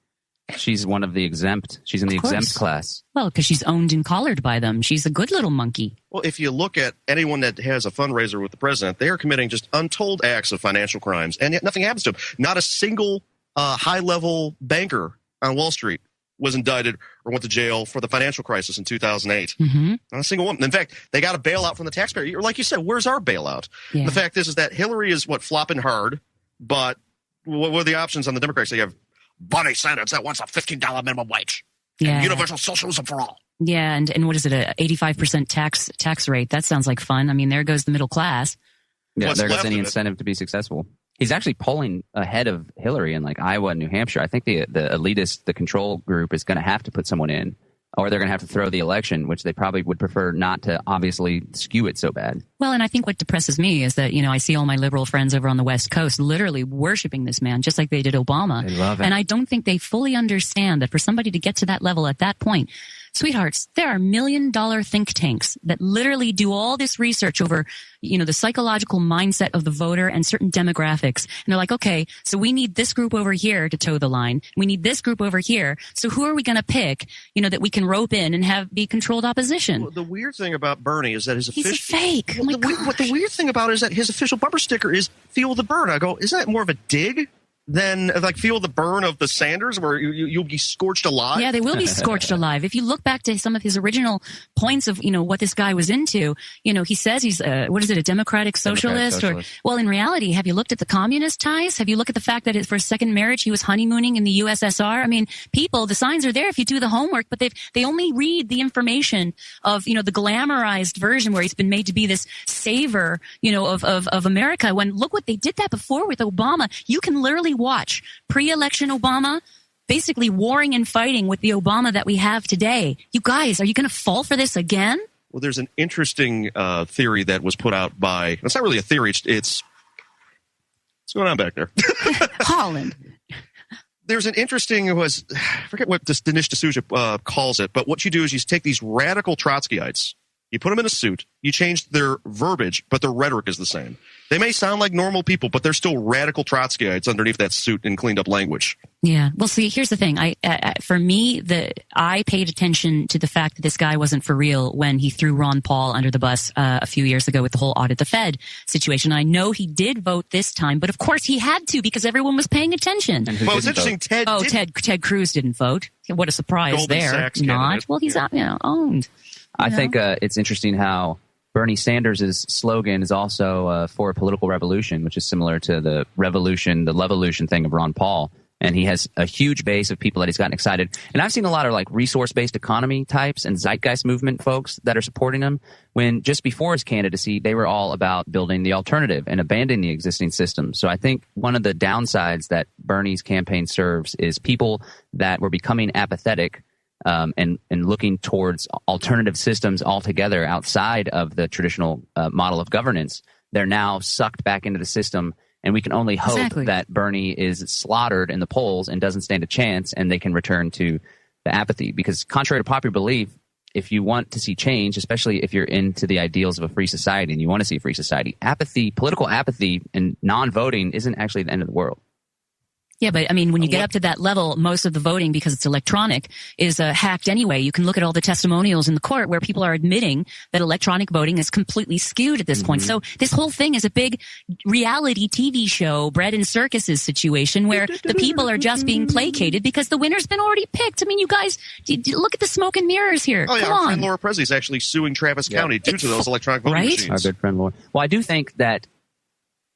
She's one of the exempt. She's in the exempt class. Well, because she's owned and collared by them. She's a good little monkey. Well, if you look at anyone that has a fundraiser with the president, they are committing just untold acts of financial crimes, and yet nothing happens to them. Not a single high-level banker on Wall Street was indicted or went to jail for the financial crisis in 2008. Mm-hmm. Not a single one. In fact, they got a bailout from the taxpayer. Like you said, where's our bailout? Yeah. The fact is that Hillary is, flopping hard, but what are the options on the Democrats? They have Bernie Sanders that wants a $15 minimum wage. Yeah. And universal socialism for all. Yeah, and what is it, a 85% tax rate? That sounds like fun. I mean, there goes the middle class. Yeah, there goes any incentive to be successful. He's actually polling ahead of Hillary in like Iowa and New Hampshire. I think the elitist, the control group is going to have to put someone in, or they're going to have to throw the election, which they probably would prefer not to obviously skew it so bad. Well, and I think what depresses me is that, I see all my liberal friends over on the West Coast literally worshiping this man, just like they did Obama. They love it. And I don't think they fully understand that for somebody to get to that level at that point, sweethearts, there are $1 million think tanks that literally do all this research over, the psychological mindset of the voter and certain demographics. And they're like, okay, so we need this group over here to toe the line. We need this group over here. So who are we going to pick, that we can rope in and have be controlled opposition? Well, the weird thing about Bernie is that his official... He's a fake. Well, what the weird thing about it is that his official bumper sticker is "Feel the Burn." I go, isn't that more of a dig than like "Feel the Burn" of the Sanders, where you'll be scorched alive? Yeah, they will be scorched alive. If you look back to some of his original points of, what this guy was into, he says he's, a democratic socialist? Well, in reality, have you looked at the communist ties? Have you looked at the fact that for his second marriage, he was honeymooning in the USSR? I mean, the signs are there if you do the homework, but they only read the information of, the glamorized version where he's been made to be this saver, of America. When look what they did that before with Obama. You can literally watch pre-election Obama basically warring and fighting with the Obama that we have today. You guys, are you going to fall for this again? Well, there's an interesting theory that was put out by, it's not really a theory, it's what's going on back there? Holland. There's an interesting, I forget what Dinesh D'Souza calls it, but what you do is you take these radical Trotskyites, you put them in a suit, you change their verbiage, but their rhetoric is the same. They may sound like normal people, but they're still radical Trotskyites underneath that suit and cleaned up language. Yeah. Well, see, here's the thing. For me, I paid attention to the fact that this guy wasn't for real when he threw Ron Paul under the bus a few years ago with the whole audit the Fed situation. I know he did vote this time, but of course he had to because everyone was paying attention. Well, it's interesting. Ted Cruz didn't vote. What a surprise! Goldman there. Sachs Not. candidate. Well, he's owned. I think it's interesting how Bernie Sanders' slogan is also for a political revolution, which is similar to the Levolution thing of Ron Paul. And he has a huge base of people that he's gotten excited. And I've seen a lot of like resource-based economy types and zeitgeist movement folks that are supporting him, when just before his candidacy, they were all about building the alternative and abandoning the existing system. So I think one of the downsides that Bernie's campaign serves is people that were becoming apathetic and looking towards alternative systems altogether outside of the traditional model of governance. They're now sucked back into the system, and we can only hope that Bernie is slaughtered in the polls and doesn't stand a chance, and they can return to the apathy. Because contrary to popular belief, if you want to see change, especially if you're into the ideals of a free society and you want to see a free society, apathy, political apathy and non-voting isn't actually the end of the world. Yeah, but I mean, when you get up to that level, most of the voting, because it's electronic, is hacked anyway. You can look at all the testimonials in the court where people are admitting that electronic voting is completely skewed at this point. So this whole thing is a big reality TV show, bread and circuses situation where the people are just being placated because the winner's been already picked. I mean, you guys, look at the smoke and mirrors here. Oh, yeah, Come our on. friend Laura Presley is actually suing Travis County due to those electronic voting machines. Our good friend Laura. Well, I do think that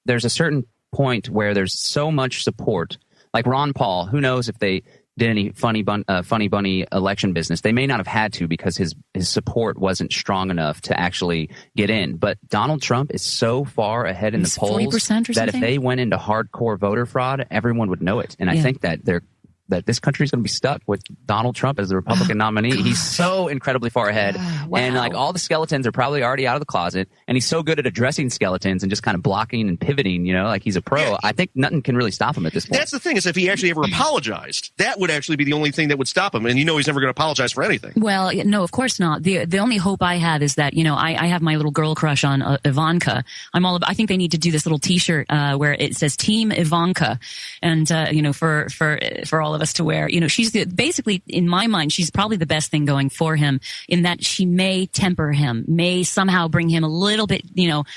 there's a certain point where there's so much support. Like Ron Paul, who knows if they did any funny bunny election business. They may not have had to because his support wasn't strong enough to actually get in. But Donald Trump is so far ahead in the polls that if they went into hardcore voter fraud, everyone would know it. And I think that that this country is going to be stuck with Donald Trump as the Republican nominee. He's so incredibly far ahead. Wow. And like all the skeletons are probably already out of the closet. And he's so good at addressing skeletons and just kind of blocking and pivoting, like he's a pro. Yeah. I think nothing can really stop him at this point. That's the thing, is if he actually ever apologized, that would actually be the only thing that would stop him. And he's never going to apologize for anything. Well, no, of course not. The only hope I have is that, I have my little girl crush on Ivanka. I think they need to do this little T-shirt where it says Team Ivanka, and for all of us to wear. She's basically, in my mind, she's probably the best thing going for him, in that she may temper him, may somehow bring him a little bit,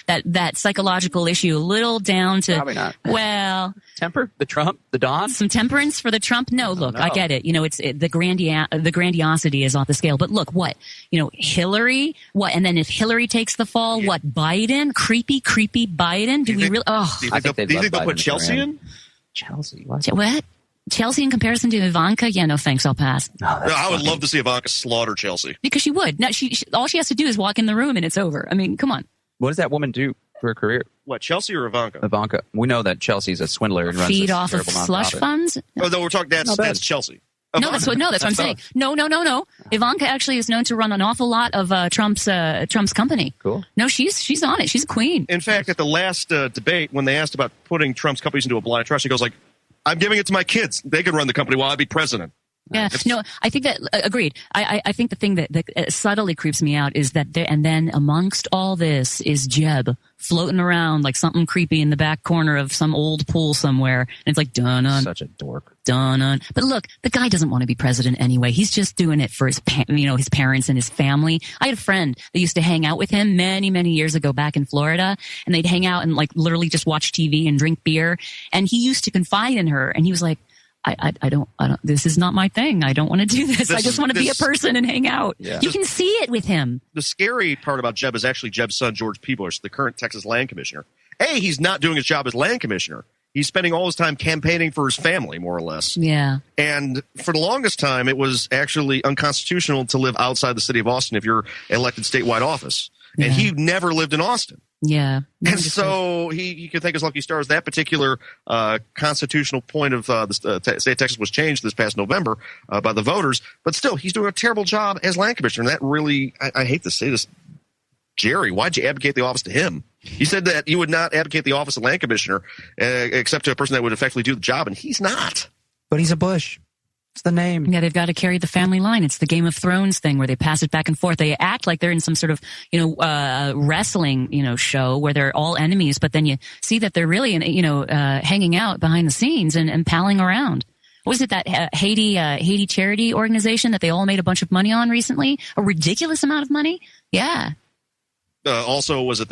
that psychological issue a little down to. Probably not. Well, temper the Trump, the Don, some temperance for the Trump. No, look, I get it. The grandiosity is off the scale. But look, what Hillary, what, and then if Hillary takes the fall, what, Biden, creepy Biden? Do we really? Oh, do you think they'll put Chelsea in? Chelsea, what? Chelsea in comparison to Ivanka? Yeah, no thanks, I'll pass. I would love to see Ivanka slaughter Chelsea. Because she would. No, she all she has to do is walk in the room and it's over. I mean, come on. What does that woman do for her career? What, Chelsea or Ivanka? Ivanka. We know that Chelsea's a swindler and runs feed off of slush funds. Oh, no, we're talking. That's Chelsea. No, that's what I'm saying. No. Ivanka actually is known to run an awful lot of Trump's company. Cool. No, she's on it. She's a queen. In fact, at the last debate, when they asked about putting Trump's companies into a blind trust, she goes like, "I'm giving it to my kids. They can run the company while I be president." Yeah, no, I think that agreed. I think the thing that subtly creeps me out is that and then amongst all this is Jeb floating around like something creepy in the back corner of some old pool somewhere, and it's like dun. Such a dork. Dun. But look, the guy doesn't want to be president anyway. He's just doing it for his his parents and his family. I had a friend that used to hang out with him many years ago back in Florida, and they'd hang out and like literally just watch TV and drink beer. And he used to confide in her, and he was like, I don't, this is not my thing. I don't want to do this. I just want to be a person and hang out. Yeah. You can see it with him. The scary part about Jeb is actually Jeb's son, George P. Bush, the current Texas land commissioner. He's not doing his job as land commissioner. He's spending all his time campaigning for his family, more or less. Yeah. And for the longest time, it was actually unconstitutional to live outside the city of Austin if you're elected statewide office. And he never lived in Austin. Yeah. And so he could thank his lucky stars. That particular constitutional point of the state of Texas was changed this past November by the voters. But still, he's doing a terrible job as land commissioner. And that really, I hate to say this, Jerry, why'd you abdicate the office to him? He said that you would not abdicate the office of land commissioner except to a person that would effectively do the job, and he's not. But he's a Bush. It's the name. Yeah, they've got to carry the family line. It's the Game of Thrones thing where they pass it back and forth. They act like they're in some sort of, wrestling, show where they're all enemies, but then you see that they're really, hanging out behind the scenes and palling around. What was it, that Haiti charity organization that they all made a bunch of money on recently? A ridiculous amount of money? Yeah. Also, was it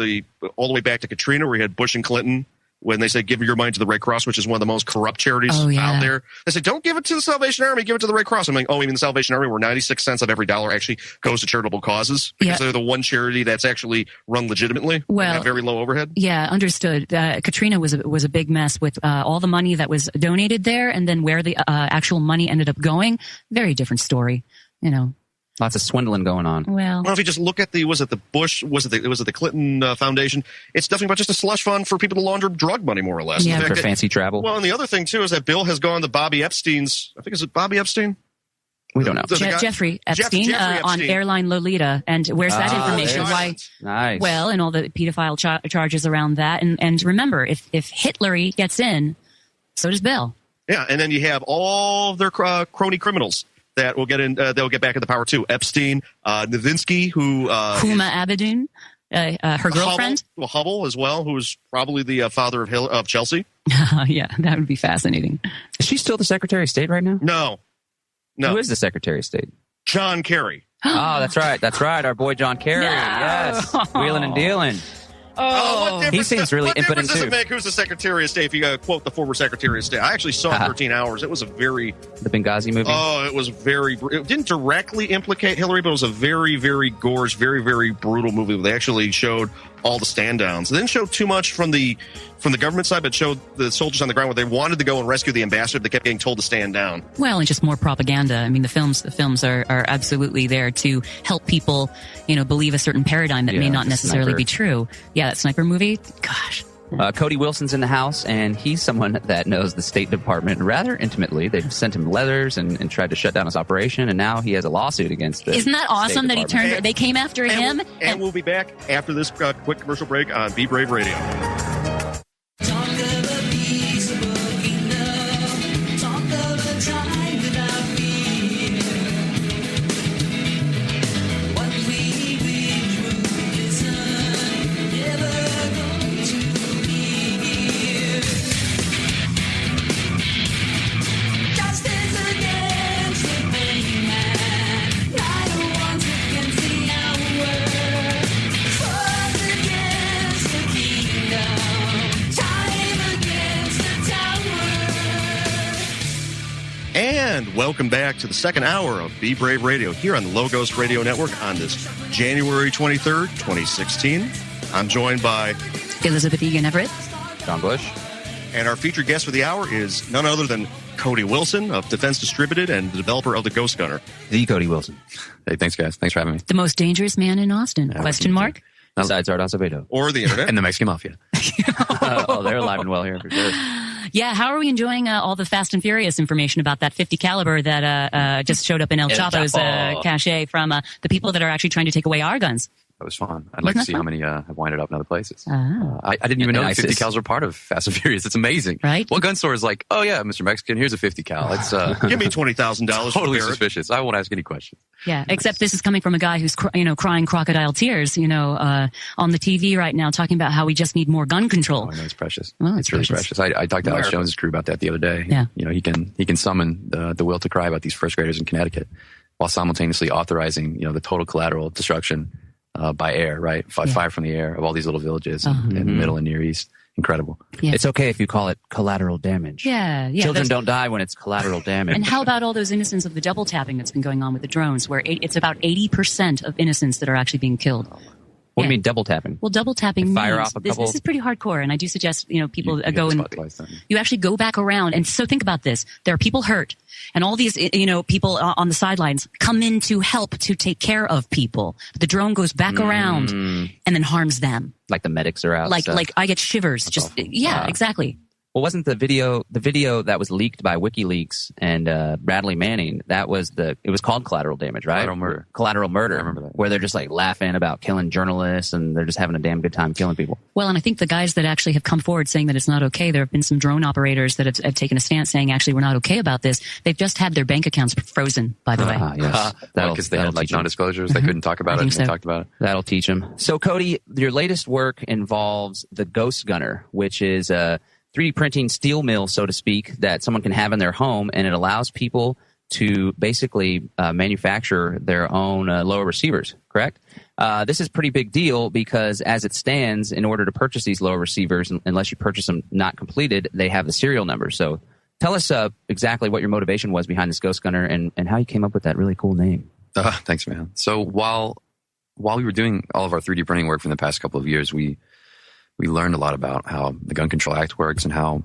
all the way back to Katrina where you had Bush and Clinton when they said, give your money to the Red Cross, which is one of the most corrupt charities out there. They said, don't give it to the Salvation Army, give it to the Red Cross. I'm like, you mean the Salvation Army, where 96 cents of every dollar actually goes to charitable causes? Because they're the one charity that's actually run legitimately and have very low overhead? Yeah, understood. Katrina was a big mess with all the money that was donated there, and then where the actual money ended up going. Very different story, Lots of swindling going on. Well, if you just look at was it the Clinton Foundation? It's definitely about just a slush fund for people to launder drug money, more or less. Yeah, for fancy travel. Well, and the other thing too is that Bill has gone to Bobby Epstein's. I think is it Bobby Epstein? We don't know. Jeffrey Epstein, Jeffrey Epstein on Airline Lolita, and where's that information? Why? Nice. Well, and all the pedophile charges around that, and remember, if Hitler gets in, so does Bill. Yeah, and then you have all of their crony criminals that will get in. They'll get back into power too. Epstein, Novinsky, who Huma Abedin, her girlfriend. Hubble as well, who is probably the father of Chelsea. Yeah, that would be fascinating. Is she still the Secretary of State right now? No. Who is the Secretary of State? John Kerry. Oh, that's right. Our boy John Kerry. No. Yes, wheeling and dealing. He seems really impotent too. What difference does it make who's the Secretary of State if you quote the former Secretary of State? I actually saw 13 Hours. It was a very... The Benghazi movie? Oh, it was very... It didn't directly implicate Hillary, but it was a very, very gorgeous, very, very brutal movie. They actually showed all the stand-downs. They didn't show too much from the government side, but showed the soldiers on the ground where they wanted to go and rescue the ambassador. They kept getting told to stand down. Well, and just more propaganda. I mean, the films are absolutely there to help people, believe a certain paradigm that may not necessarily be true. Yeah, that sniper movie. Gosh. Cody Wilson's in the house, and he's someone that knows the State Department rather intimately. They've sent him letters and tried to shut down his operation, and now he has a lawsuit against it. Isn't that awesome that they came after him? And we'll be back after this quick commercial break on Be Brave Radio. And welcome back to the second hour of Be Brave Radio here on the Logos Radio Network on this January 23rd, 2016. I'm joined by Elizabeth Egan Everett, John Bush, and our featured guest for the hour is none other than Cody Wilson of Defense Distributed and the developer of the Ghost Gunner. The Cody Wilson. Hey, thanks, guys. Thanks for having me. The most dangerous man in Austin? Question mark? Besides Art Acevedo. Or the internet. And the Mexican Mafia. Oh, they're alive and well here for sure. Yeah, how are we enjoying all the Fast and Furious information about that 50 caliber that just showed up in El Chapo's cache from the people that are actually trying to take away our guns? That was fun. I'd like to see how many have winded up in other places. I didn't even know 50 cals were part of Fast and Furious. It's amazing. Right? What gun store is like, oh yeah, Mr. Mexican, here's a 50 cal. It's give me $20,000. Totally suspicious. I won't ask any questions. Yeah, except this is coming from a guy who's crying crocodile tears, on the TV right now, talking about how we just need more gun control. Oh, I know, it's precious. Well, it's really precious. I talked to Alex Jones' crew about that the other day. Yeah. He can summon the will to cry about these first graders in Connecticut while simultaneously authorizing, the total collateral destruction by air, right? Fire from the air of all these little villages in the Middle and Near East. Incredible. Yeah. It's okay if you call it collateral damage. Yeah. Children don't die when it's collateral damage. And how about all those innocents of the double tapping that's been going on with the drones, where it's about 80% of innocents that are actually being killed? What do you mean double tapping? Well, double tapping fire means off a couple. This is pretty hardcore, and I do suggest people go and you actually go back around. And so think about this: there are people hurt, and all these people on the sidelines come in to help to take care of people. But the drone goes back around and then harms them. Like the medics are out. Like I get shivers. That's awful. Exactly. Well, wasn't the video that was leaked by WikiLeaks and Bradley Manning? It was called Collateral Damage, right? Collateral Murder. I remember that. Where they're just like laughing about killing journalists and they're just having a damn good time killing people. Well, and I think the guys that actually have come forward saying that it's not okay, there have been some drone operators that have taken a stance saying actually we're not okay about this. They've just had their bank accounts frozen, by the way. Yes. Because they had non-disclosures. They couldn't talk about it. And they talked about it. That'll teach them. So, Cody, your latest work involves the Ghost Gunner, which is 3D printing steel mill, so to speak, that someone can have in their home, and it allows people to basically manufacture their own lower receivers, correct? This is a pretty big deal because as it stands, in order to purchase these lower receivers, unless you purchase them not completed, they have the serial number. So tell us exactly what your motivation was behind this Ghost Gunner and how you came up with that really cool name. Thanks, man. So while we were doing all of our 3D printing work from the past couple of years, we learned a lot about how the Gun Control Act works and how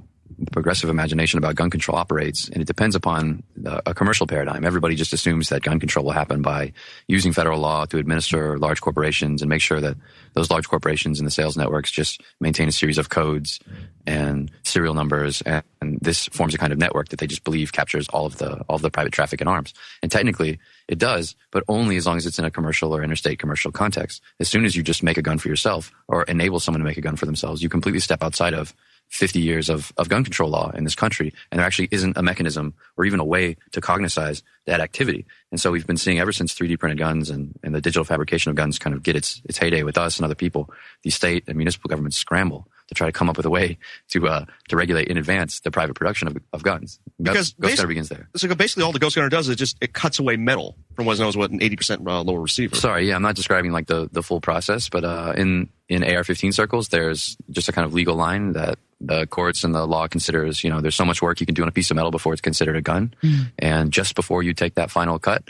progressive imagination about gun control operates. And it depends upon a commercial paradigm. Everybody just assumes that gun control will happen by using federal law to administer large corporations and make sure that those large corporations and the sales networks just maintain a series of codes and serial numbers. And this forms a kind of network that they just believe captures all of the private traffic in arms. And technically it does, but only as long as it's in a commercial or interstate commercial context. As soon as you just make a gun for yourself or enable someone to make a gun for themselves, you completely step outside of 50 years of gun control law in this country, and there actually isn't a mechanism or even a way to cognitize that activity. And so we've been seeing ever since 3D printed guns and the digital fabrication of guns kind of get its heyday with us and other people, these state and municipal governments scramble to try to come up with a way to regulate in advance the private production of guns. Because Ghost Gunner begins there. So basically all the Ghost Gunner does is it cuts away metal from what's known as an 80% lower receiver. Sorry, yeah, I'm not describing like the full process, but in AR-15 circles, there's just a kind of legal line that the courts and the law considers, there's so much work you can do on a piece of metal before it's considered a gun. And just before you take that final cut,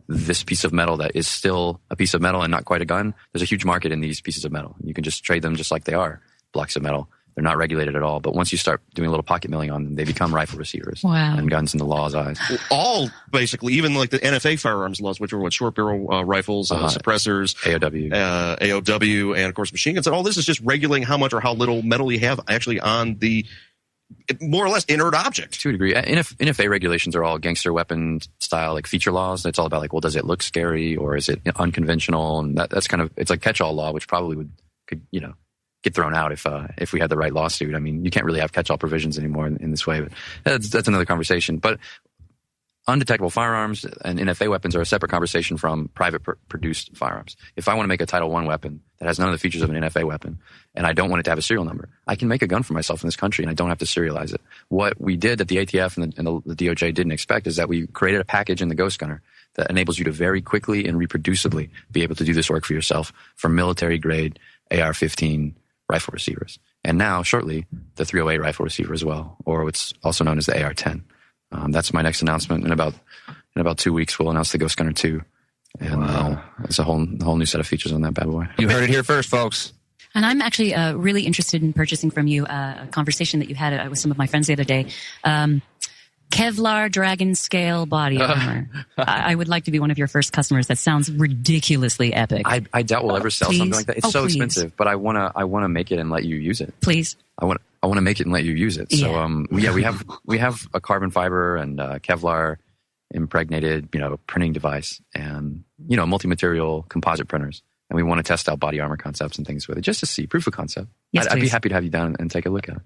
this piece of metal that is still a piece of metal and not quite a gun, there's a huge market in these pieces of metal. You can just trade them just like they are, blocks of metal. They're not regulated at all. But once you start doing a little pocket milling on them, they become rifle receivers and guns in the law's eyes. All basically, even like the NFA firearms laws, which are short barrel rifles, suppressors, AOW, and of course machine guns. And all this is just regulating how much or how little metal you have actually on the more or less inert object. To a degree. NFA regulations are all gangster weapon style, like feature laws. It's all about like, well, does it look scary or is it unconventional? And that's kind of, it's like catch-all law, which probably could get thrown out if we had the right lawsuit. I mean, you can't really have catch-all provisions anymore in this way, but that's another conversation. But undetectable firearms and NFA weapons are a separate conversation from private produced firearms. If I want to make a Title I weapon that has none of the features of an NFA weapon and I don't want it to have a serial number, I can make a gun for myself in this country and I don't have to serialize it. What we did that the ATF and the DOJ didn't expect is that we created a package in the Ghost Gunner that enables you to very quickly and reproducibly be able to do this work for yourself for military grade AR-15 rifle receivers. And now, shortly, the 308 rifle receiver as well, or what's also known as the AR-10. That's my next announcement. In about 2 weeks, we'll announce the Ghost Gunner 2. And it's a whole new set of features on that bad boy. You heard it here first, folks. And I'm actually really interested in purchasing from you a conversation that you had with some of my friends the other day. Kevlar Dragon Scale body armor. I would like to be one of your first customers. That sounds ridiculously epic. I doubt we'll ever sell something like that. It's so expensive, but I wanna make it and let you use it. Please. I want to make it and let you use it. So we have a carbon fiber and Kevlar impregnated, printing device and multi-material composite printers. And we want to test out body armor concepts and things with it just to see proof of concept. Yes, I'd be happy to have you down and take a look at it.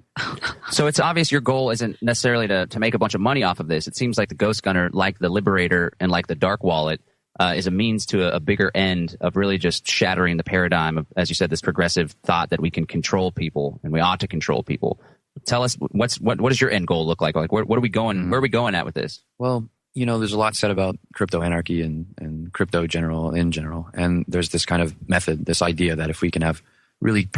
So it's obvious your goal isn't necessarily to make a bunch of money off of this. It seems like the Ghost Gunner, like the Liberator and like the Dark Wallet, is a means to a bigger end of really just shattering the paradigm of, as you said, this progressive thought that we can control people and we ought to control people. Tell us what does your end goal look like? Like where are we going? Where are we going at with this? Well, there's a lot said about crypto anarchy and crypto in general. And there's this kind of method, this idea that if we can have really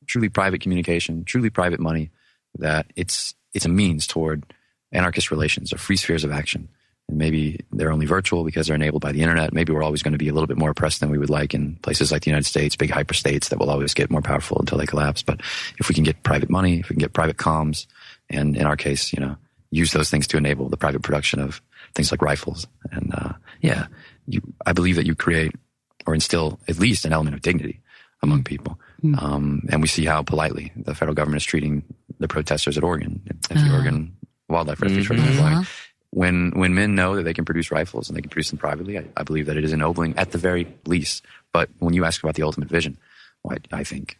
truly private communication, truly private money, that it's a means toward anarchist relations or free spheres of action. And maybe they're only virtual because they're enabled by the internet. Maybe we're always going to be a little bit more oppressed than we would like in places like the United States, big hyperstates that will always get more powerful until they collapse. But if we can get private money, if we can get private comms, and in our case, use those things to enable the private production of things like rifles. And I believe that you create or instill at least an element of dignity among people. And we see how politely the federal government is treating the protesters at Oregon, at the Oregon Wildlife Refuge. When men know that they can produce rifles and they can produce them privately, I believe that it is ennobling at the very least. But when you ask about the ultimate vision, I think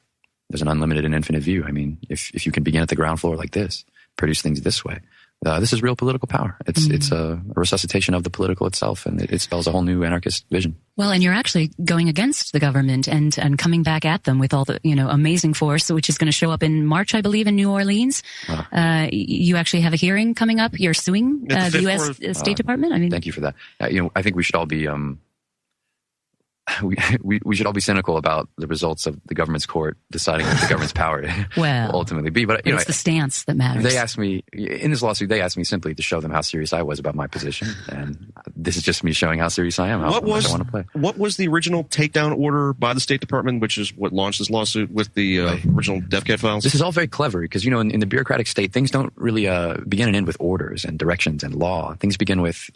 there's an unlimited and infinite view. I mean, if you can begin at the ground floor like this, produce things this way, this is real political power. It's a resuscitation of the political itself, and it spells a whole new anarchist vision. Well, and you're actually going against the government and coming back at them with all the amazing force, which is going to show up in March, I believe, in New Orleans. You actually have a hearing coming up. You're suing the U.S. State Department. I mean, thank you for that. I think we should all be we should all be cynical about the results of the government's court deciding what the government's power will ultimately be. But it's the stance that matters. They asked me in this lawsuit. They asked me simply to show them how serious I was about my position, and this is just me showing how serious I am. How much I want to play. What was the original takedown order by the State Department, which is what launched this lawsuit with the original DefCat files? This is all very clever because in the bureaucratic state, things don't really begin and end with orders and directions and law. Things begin with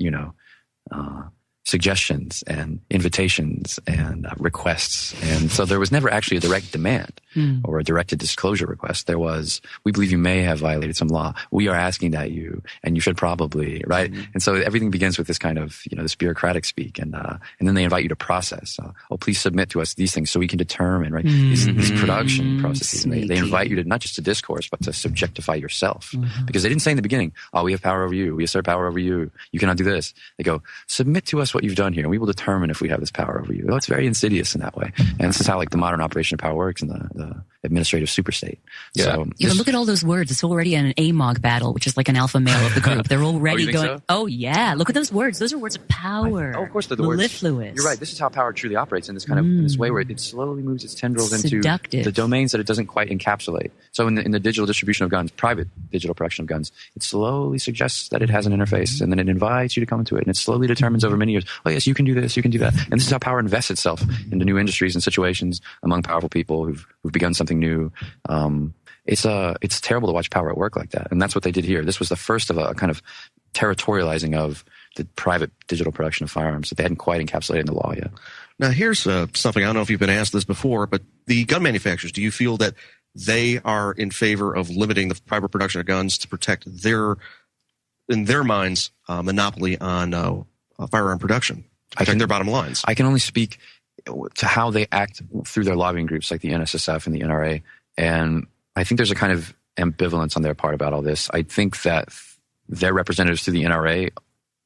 suggestions and invitations and requests. And so there was never actually a direct demand or a directed disclosure request. There was, we believe you may have violated some law. We are asking that you, and you should probably, right? And so everything begins with this kind of, this bureaucratic speak. And then they invite you to process. Please submit to us these things so we can determine, right? These production processes. And they invite you to not just to discourse, but to subjectify yourself. Because they didn't say in the beginning, we have power over you. We assert power over you. You cannot do this. They go, submit to us what you've done here, and we will determine if we have this power over you. It's very insidious in that way. And this is how the modern operation of power works in the administrative superstate. Yeah. So but look at all those words. It's already an AMOG battle, which is like an alpha male of the group. They're already going, so? Oh yeah, look at those words. Those are words of power. Of course they're the words. Mellifluous. You're right. This is how power truly operates in this kind of in this way where it slowly moves its tendrils into the domains that it doesn't quite encapsulate. So in the digital distribution of guns, private digital production of guns, it slowly suggests that it has an interface, and then it invites you to come into it, and it slowly determines over many years, yes, you can do this, you can do that. And this is how power invests itself into new industries and situations among powerful people who've begun something new. it's terrible to watch power at work like that. And that's what they did here. This was the first of a kind of territorializing of the private digital production of firearms that they hadn't quite encapsulated in the law yet. Now, here's something. I don't know if you've been asked this before, but the gun manufacturers, do you feel that they are in favor of limiting the private production of guns to protect in their minds, monopoly on firearm production, protect their bottom lines? I can only speak to how they act through their lobbying groups like the NSSF and the NRA. And I think there's a kind of ambivalence on their part about all this. I think that their representatives through the NRA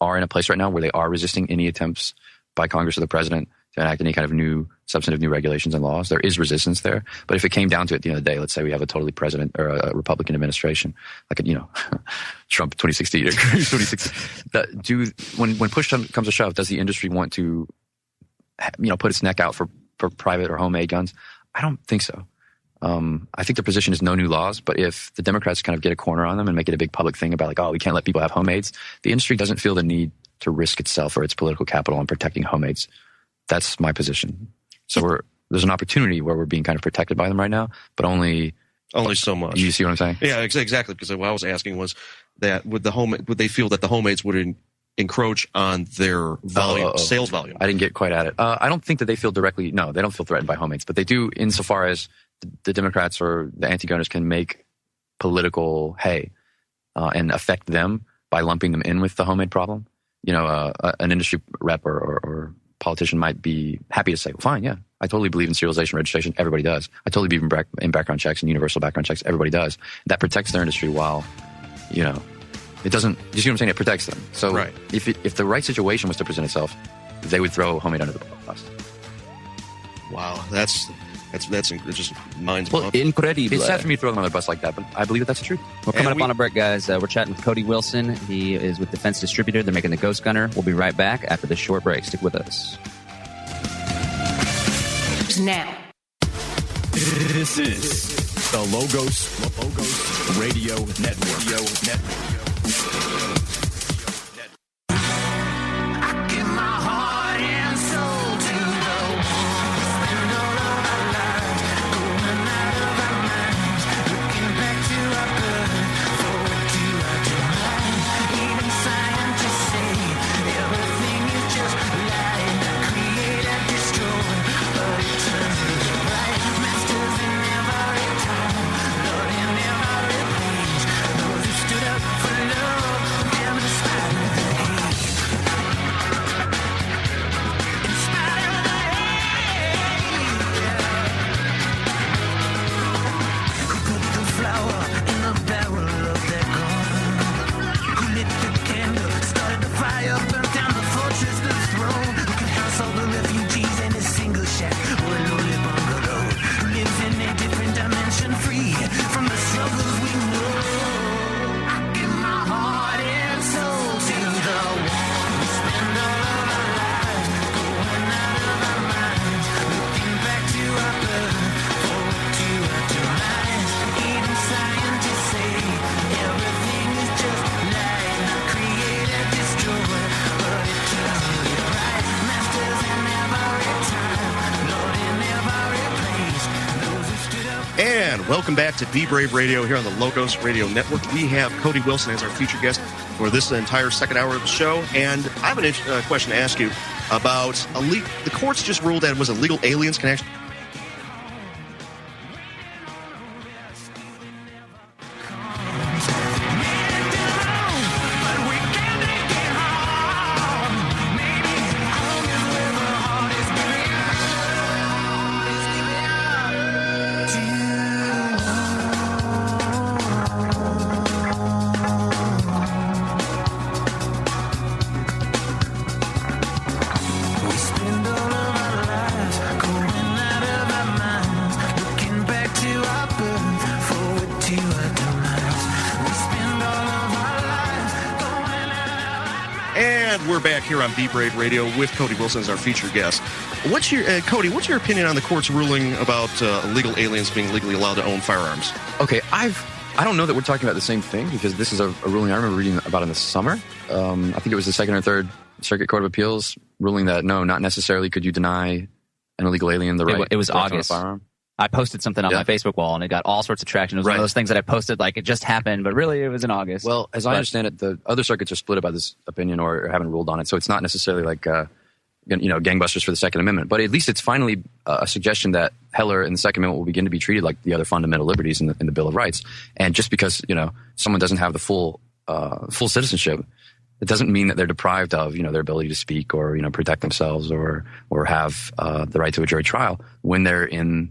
are in a place right now where they are resisting any attempts by Congress or the president to enact any kind of substantive new regulations and laws. There is resistance there. But if it came down to it at the end of the day, let's say we have a totally president or a Republican administration, like Trump 2016 or 2016. When push comes to shove, does the industry want to put its neck out for private or homemade guns? I don't think so. I think their position is no new laws, but if the Democrats kind of get a corner on them and make it a big public thing about we can't let people have homemades, the industry doesn't feel the need to risk itself or its political capital on protecting homemades. That's my position. So there's an opportunity where we're being kind of protected by them right now, but only so much. You see what I'm saying? Yeah, exactly. Because what I was asking was that would they feel that the homemades would encroach on their sales volume? I didn't get quite at it. I don't think that they feel directly. No, they don't feel threatened by homemades, but they do insofar as the Democrats or the anti-gunners can make political hay and affect them by lumping them in with the homemade problem. An industry rep or politician might be happy to say, well, fine, yeah, I totally believe in serialization registration. Everybody does. I totally believe in background checks and universal background checks. Everybody does. That protects their industry while, it doesn't, you see what I'm saying? It protects them. So right. If the right situation was to present itself, they would throw homemade under the bus. Wow, that's just mind-blowing. Well, incredible. It's sad for me to throw them under the bus like that, but I believe that's the truth. We're coming up on a break, guys. We're chatting with Cody Wilson. He is with Defense Distributor. They're making the Ghost Gunner. We'll be right back after this short break. Stick with us. Now. This is the Logos Radio Network. Welcome back to Be Brave Radio here on the Logos Radio Network. We have Cody Wilson as our featured guest for this entire second hour of the show. And I have a question to ask you about the courts just ruled that it was illegal aliens can actually here on Be Brave Radio with Cody Wilson as our featured guest. Cody, what's your opinion on the court's ruling about illegal aliens being legally allowed to own firearms? Okay, I don't know that we're talking about the same thing, because this is a ruling I remember reading about in the summer. I think it was the Second or Third Circuit Court of Appeals ruling that no, not necessarily could you deny an illegal alien the right. It was August. To own a firearm. I posted something on my Facebook wall, and it got all sorts of traction. It was one of those things that I posted like it just happened, but really it was in August. Well, as I understand it, the other circuits are split about this opinion or haven't ruled on it, so it's not necessarily like gangbusters for the Second Amendment. But at least it's finally a suggestion that Heller and the Second Amendment will begin to be treated like the other fundamental liberties in the Bill of Rights. And just because someone doesn't have the full citizenship, it doesn't mean that they're deprived of their ability to speak or protect themselves or have the right to a jury trial when they're in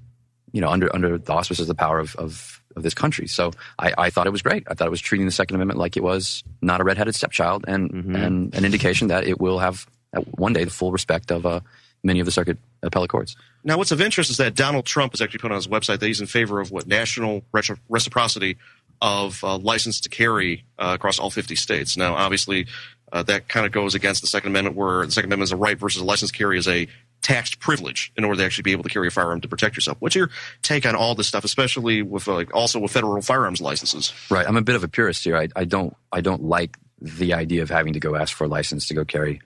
under the auspices of the power of this country. So I thought it was great. I thought it was treating the Second Amendment like it was not a redheaded stepchild and an indication that it will have one day the full respect of many of the circuit appellate courts. Now, what's of interest is that Donald Trump has actually put on his website that he's in favor of national reciprocity of license to carry across all 50 states. Now, obviously, that kind of goes against the Second Amendment, where the Second Amendment is a right versus a license to carry is a taxed privilege in order to actually be able to carry a firearm to protect yourself. What's your take on all this stuff, especially with also with federal firearms licenses? Right, I'm a bit of a purist here. I don't like the idea of having to go ask for a license to go carry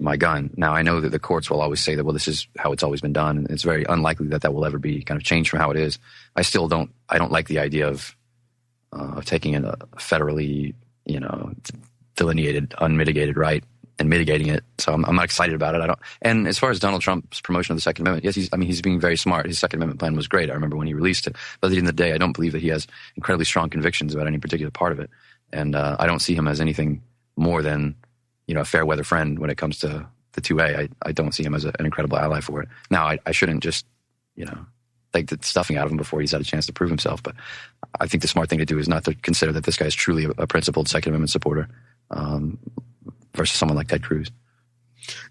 my gun. Now, I know that the courts will always say that, well, this is how it's always been done, and it's very unlikely that will ever be kind of changed from how it is. I don't like the idea of taking in a federally, delineated, unmitigated right and mitigating it. So I'm not excited about it. And as far as Donald Trump's promotion of the Second Amendment, yes, he's being very smart. His Second Amendment plan was great. I remember when he released it. But at the end of the day, I don't believe that he has incredibly strong convictions about any particular part of it. And I don't see him as anything more than a fair weather friend when it comes to the 2A. I don't see him as an incredible ally for it. Now, I shouldn't just, take the stuffing out of him before he's had a chance to prove himself. But I think the smart thing to do is not to consider that this guy is truly a principled Second Amendment supporter versus someone like Ted Cruz.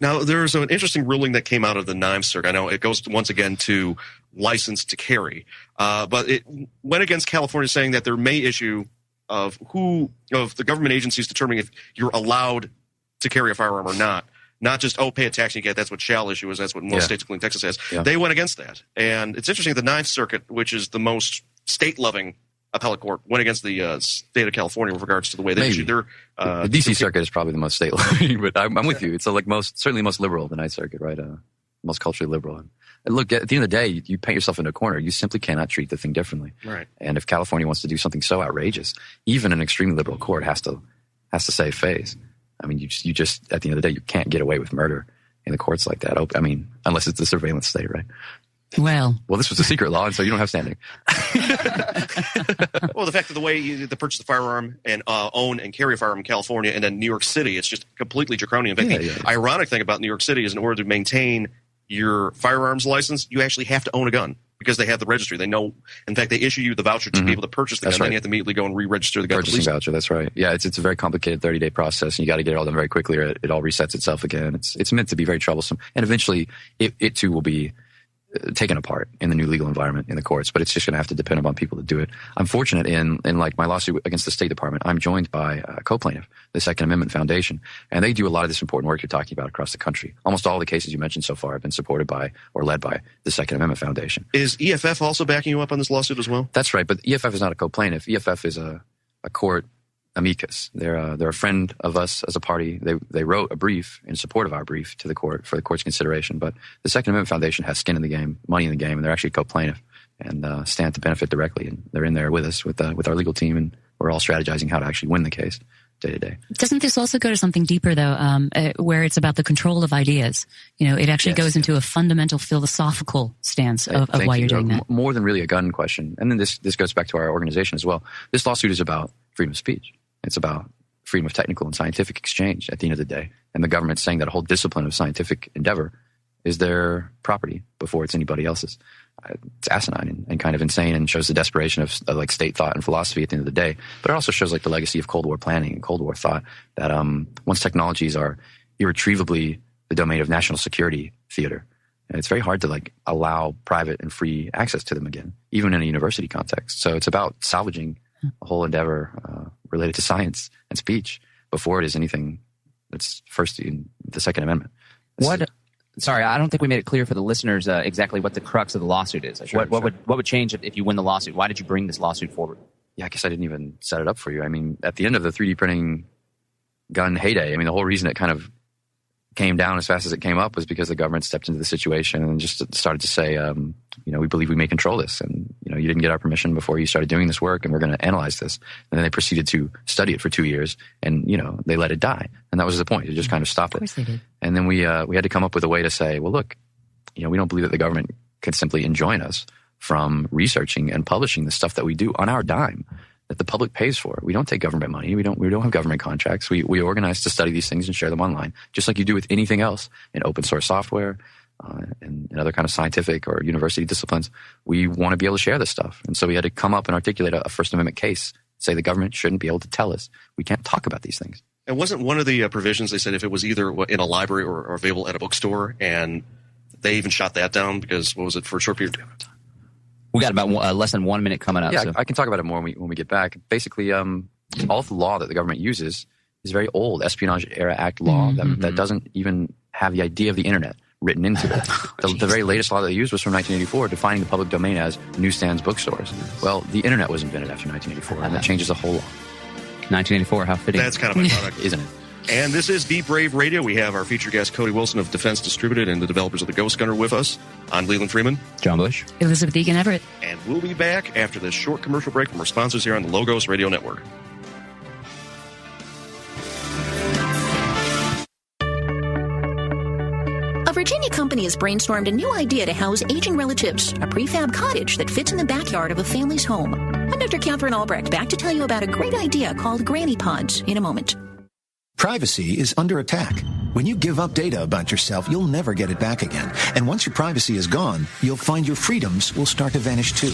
Now, there's an interesting ruling that came out of the Ninth Circuit. I know it goes once again to license to carry, but it went against California, saying that there may issue of the government agencies determining if you're allowed to carry a firearm or not. Not just, pay a tax and you get it. That's what shall issue is. That's what most states, including Texas, has. Yeah. They went against that. And it's interesting that the Ninth Circuit, which is the most state-loving appellate court, went against the state of California with regards to the way they issued their... the D.C. Circuit is probably the most state-loving, but I'm with you. It's certainly most liberal, the Ninth Circuit, right? Most culturally liberal. And look, at the end of the day, you paint yourself into a corner. You simply cannot treat the thing differently. Right. And if California wants to do something so outrageous, even an extremely liberal court has to save face. I mean, you just at the end of the day, you can't get away with murder in the courts like that. I mean, unless it's the surveillance state, right? Well, this was a secret law, and so you don't have standing. Well, the fact of the way the purchase of a firearm and own and carry a firearm in California and then New York City, it's just completely draconian. In fact, the ironic thing about New York City is in order to maintain your firearms license, you actually have to own a gun. Because they have the registry. They know, in fact, they issue you the voucher to be able to purchase the gun. Right. Then you have to immediately go and re-register the gun. Purchasing voucher, that's right. Yeah, it's a very complicated 30-day process, and you got to get it all done very quickly or it all resets itself again. It's meant to be very troublesome. And eventually, it too will be taken apart in the new legal environment in the courts, but it's just going to have to depend upon people to do it. I'm fortunate in like my lawsuit against the State Department, I'm joined by a co-plaintiff, the Second Amendment Foundation, and they do a lot of this important work you're talking about across the country. Almost all the cases you mentioned so far have been supported by or led by the Second Amendment Foundation. Is EFF also backing you up on this lawsuit as well? That's right, but EFF is not a co-plaintiff. EFF is a court amicus. They're a friend of us as a party. They wrote a brief in support of our brief to the court for the court's consideration. But the Second Amendment Foundation has skin in the game, money in the game, and they're actually a co-plaintiff and stand to benefit directly. And they're in there with us with our legal team, and we're all strategizing how to actually win the case day to day. Doesn't this also go to something deeper, though, where it's about the control of ideas? It actually goes into a fundamental philosophical stance of why you're doing that. More than really a gun question. And then this goes back to our organization as well. This lawsuit is about freedom of speech. It's about freedom of technical and scientific exchange at the end of the day. And the government's saying that a whole discipline of scientific endeavor is their property before it's anybody else's. It's asinine and kind of insane and shows the desperation of like state thought and philosophy at the end of the day. But it also shows like the legacy of Cold War planning and Cold War thought that once technologies are irretrievably the domain of national security theater, and it's very hard to like allow private and free access to them again, even in a university context. So it's about salvaging a whole endeavor related to science and speech before it is anything that's first in the Second Amendment. Sorry, I don't think we made it clear for the listeners exactly what the crux of the lawsuit is. What would change if you win the lawsuit? Why did you bring this lawsuit forward? Yeah, I guess I didn't even set it up for you. I mean, at the end of the 3D printing gun heyday, I mean, the whole reason it kind of came down as fast as it came up was because the government stepped into the situation and just started to say, we believe we may control this. And, you didn't get our permission before you started doing this work, and we're going to analyze this. And then they proceeded to study it for 2 years, and, they let it die. And that was the point. They just kind of stopped it. Of course they did. And then we had to come up with a way to say, well, look, we don't believe that the government can simply enjoin us from researching and publishing the stuff that we do on our dime, that the public pays for. We don't take government money. We don't have government contracts. We organize to study these things and share them online, just like you do with anything else in open source software and other kind of scientific or university disciplines. We want to be able to share this stuff. And so we had to come up and articulate a First Amendment case, say the government shouldn't be able to tell us. We can't talk about these things. And wasn't one of the provisions, they said if it was either in a library or available at a bookstore, and they even shot that down because, what was it, for a short period of time? We got about less than 1 minute coming up. Yeah, so. I can talk about it more when we get back. Basically, all the law that the government uses is very old Espionage Era Act law that doesn't even have the idea of the internet written into it. The very latest law that they used was from 1984, defining the public domain as newsstands, bookstores. Well, the internet was invented after 1984, and that changes the whole law. 1984, how fitting. That's kind of ironic, isn't it? And this is Be Brave Radio. We have our featured guest, Cody Wilson of Defense Distributed, and the developers of the Ghost Gunner with us. I'm Leland Freeman. John Bush. Elizabeth Egan Everett. And we'll be back after this short commercial break from our sponsors here on the Logos Radio Network. A Virginia company has brainstormed a new idea to house aging relatives, a prefab cottage that fits in the backyard of a family's home. I'm Dr. Catherine Albrecht, back to tell you about a great idea called Granny Pods in a moment. Privacy is under attack. When you give up data about yourself, you'll never get it back again. And once your privacy is gone, you'll find your freedoms will start to vanish too.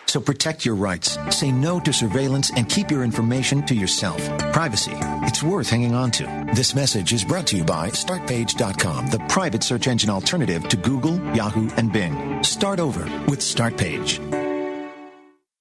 So protect your rights, say no to surveillance, and keep your information to yourself. Privacy, it's worth hanging on to. This message is brought to you by StartPage.com, the private search engine alternative to Google, Yahoo, and Bing. Start over with StartPage.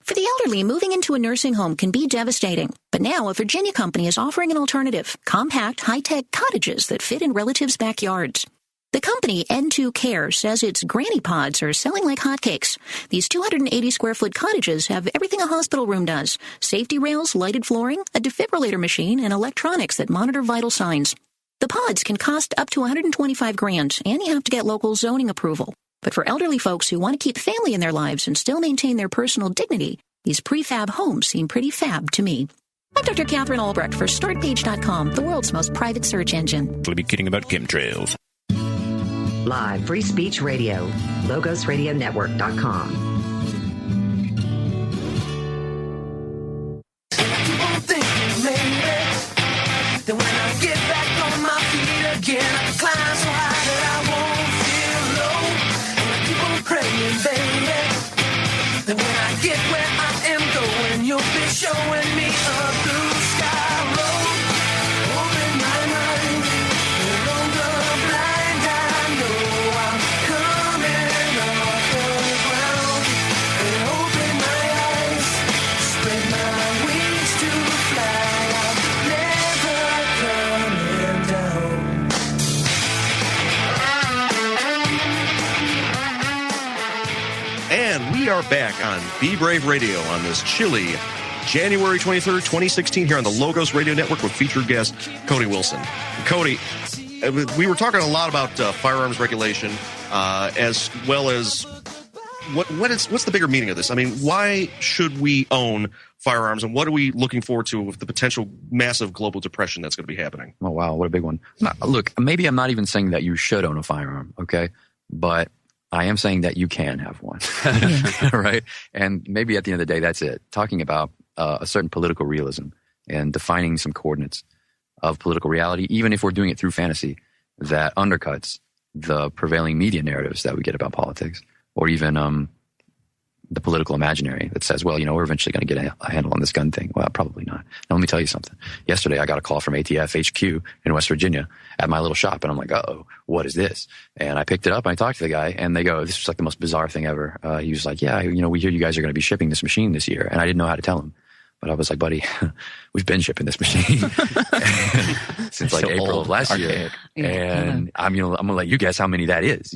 For the elderly, moving into a nursing home can be devastating. But now a Virginia company is offering an alternative, compact, high-tech cottages that fit in relatives' backyards. The company, N2 Care, says its Granny Pods are selling like hotcakes. These 280-square-foot cottages have everything a hospital room does: safety rails, lighted flooring, a defibrillator machine, and electronics that monitor vital signs. The pods can cost up to $125,000, and you have to get local zoning approval. But for elderly folks who want to keep family in their lives and still maintain their personal dignity, these prefab homes seem pretty fab to me. I'm Dr. Catherine Albrecht for StartPage.com, the world's most private search engine. We'll be kidding about chemtrails. Live Free Speech Radio, LogosRadioNetwork.com. Then when I get back on my feet again, I can climb so high that I won't feel low. And I keep on praying, baby. Then when I get where I am going, you'll be showing me a blue sky road. Open my mind, no longer blind. I know I'm coming off the ground. And open my eyes, spread my wings to fly. I'm never coming down. And we are back on Be Brave Radio on this chilly January 23rd, 2016, here on the Logos Radio Network with featured guest Cody Wilson. Cody, we were talking a lot about firearms regulation, as well as what's the bigger meaning of this? I mean, why should we own firearms, and what are we looking forward to with the potential massive global depression that's going to be happening? Oh, wow, what a big one. Look, maybe I'm not even saying that you should own a firearm, okay? But I am saying that you can have one, right? And maybe at the end of the day, that's it. Talking about a certain political realism and defining some coordinates of political reality, even if we're doing it through fantasy, that undercuts the prevailing media narratives that we get about politics, or even the political imaginary that says, well, we're eventually going to get a handle on this gun thing. Well, probably not. Now, let me tell you something. Yesterday, I got a call from ATF HQ in West Virginia at my little shop, and I'm like, uh-oh, what is this? And I picked it up, and I talked to the guy, and they go, this was like the most bizarre thing ever. He was like, yeah, we hear you guys are going to be shipping this machine this year. And I didn't know how to tell him. But I was like, buddy, we've been shipping this machine since like April of last year. And I'm going to let you guess how many that is,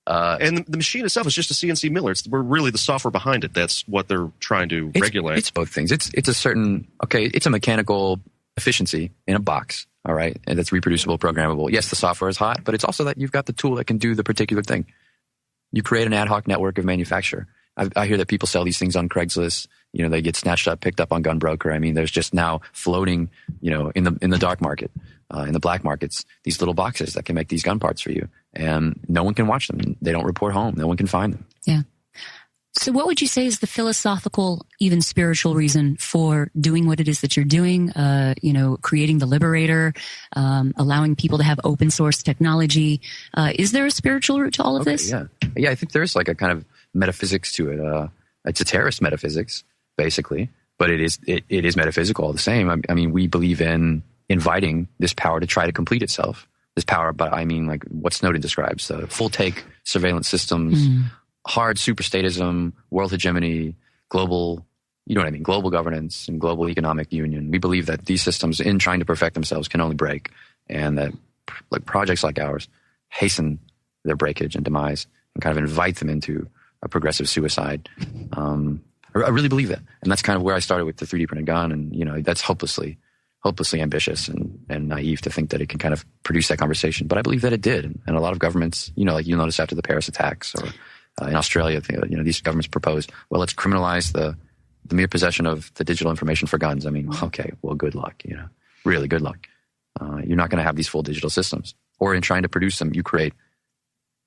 and the machine itself is just a CNC miller. We're really the software behind it. That's what they're trying to regulate. It's both things. It's a certain, it's a mechanical efficiency in a box, all right, and that's reproducible, programmable. Yes, the software is hot, but it's also that you've got the tool that can do the particular thing. You create an ad hoc network of manufacture. I hear that people sell these things on Craigslist. You know, they get snatched up, picked up on Gunbroker. I mean, there's just now floating, you know, in the dark market, in the black markets, these little boxes that can make these gun parts for you, and no one can watch them. They don't report home. No one can find them. Yeah. So what would you say is the philosophical, even spiritual reason for doing what it is that you're doing? You know, creating the Liberator, allowing people to have open source technology. Is there a spiritual root to all of this? Yeah. Yeah, I think there's like a kind of metaphysics to it. It's a terrorist metaphysics, basically, but it is metaphysical all the same. I mean, we believe in inviting this power to try to complete itself. This power, but I mean, like what Snowden describes, the full take surveillance systems, hard superstatism, world hegemony, global, you know what I mean, global governance and global economic union. We believe that these systems, in trying to perfect themselves, can only break, and that like projects like ours hasten their breakage and demise and kind of invite them into a progressive suicide. I really believe that, and that's kind of where I started with the 3D printed gun, and you know, that's hopelessly ambitious and naive to think that it can kind of produce that conversation. But I believe that it did, and a lot of governments, you know, like you'll notice after the Paris attacks or in Australia, you know, these governments proposed, well, let's criminalize the mere possession of the digital information for guns. I mean, okay, well, good luck, you know, really good luck. You're not going to have these full digital systems. Or in trying to produce them, you create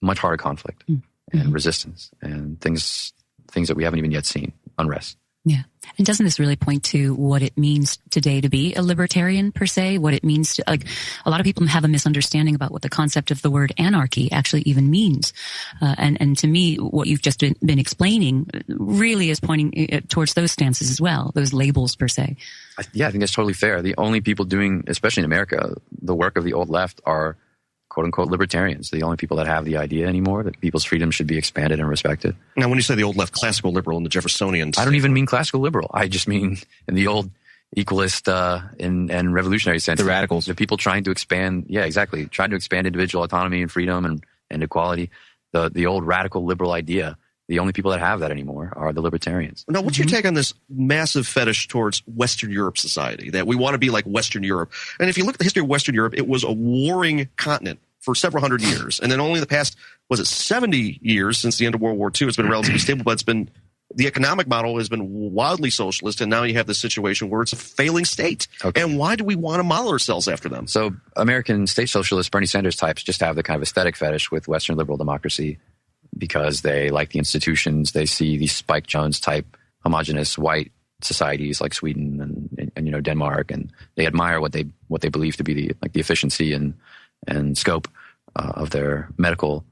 much harder conflict and resistance and things that we haven't even yet seen, unrest. Yeah. And doesn't this really point to what it means today to be a libertarian, per se? What it means to, like, a lot of people have a misunderstanding about what the concept of the word anarchy actually even means. And to me, what you've just been explaining really is pointing towards those stances as well, those labels, per se. Yeah, I think that's totally fair. The only people doing, especially in America, the work of the old left are quote-unquote libertarians. The only people that have the idea anymore that people's freedom should be expanded and respected. Now, when you say the old left, classical liberal and the Jeffersonians... I don't even mean classical liberal. I just mean in the old equalist and revolutionary sense. The radicals. The people trying to expand... Yeah, exactly. Trying to expand individual autonomy and freedom and equality. The old radical liberal idea. The only people that have that anymore are the libertarians. Now, what's your take on this massive fetish towards Western Europe society, that we want to be like Western Europe? And if you look at the history of Western Europe, it was a warring continent for several hundred years. And then only the past, 70 years since the end of World War II, it's been relatively stable, but the economic model has been wildly socialist, and now you have this situation where it's a failing state. Okay. And why do we want to model ourselves after them? So American state socialist Bernie Sanders types just have the kind of aesthetic fetish with Western liberal democracy, because they like the institutions. They see these Spike Jones type homogenous white societies like Sweden and you know, Denmark, and they admire what they believe to be the efficiency and scope of their medical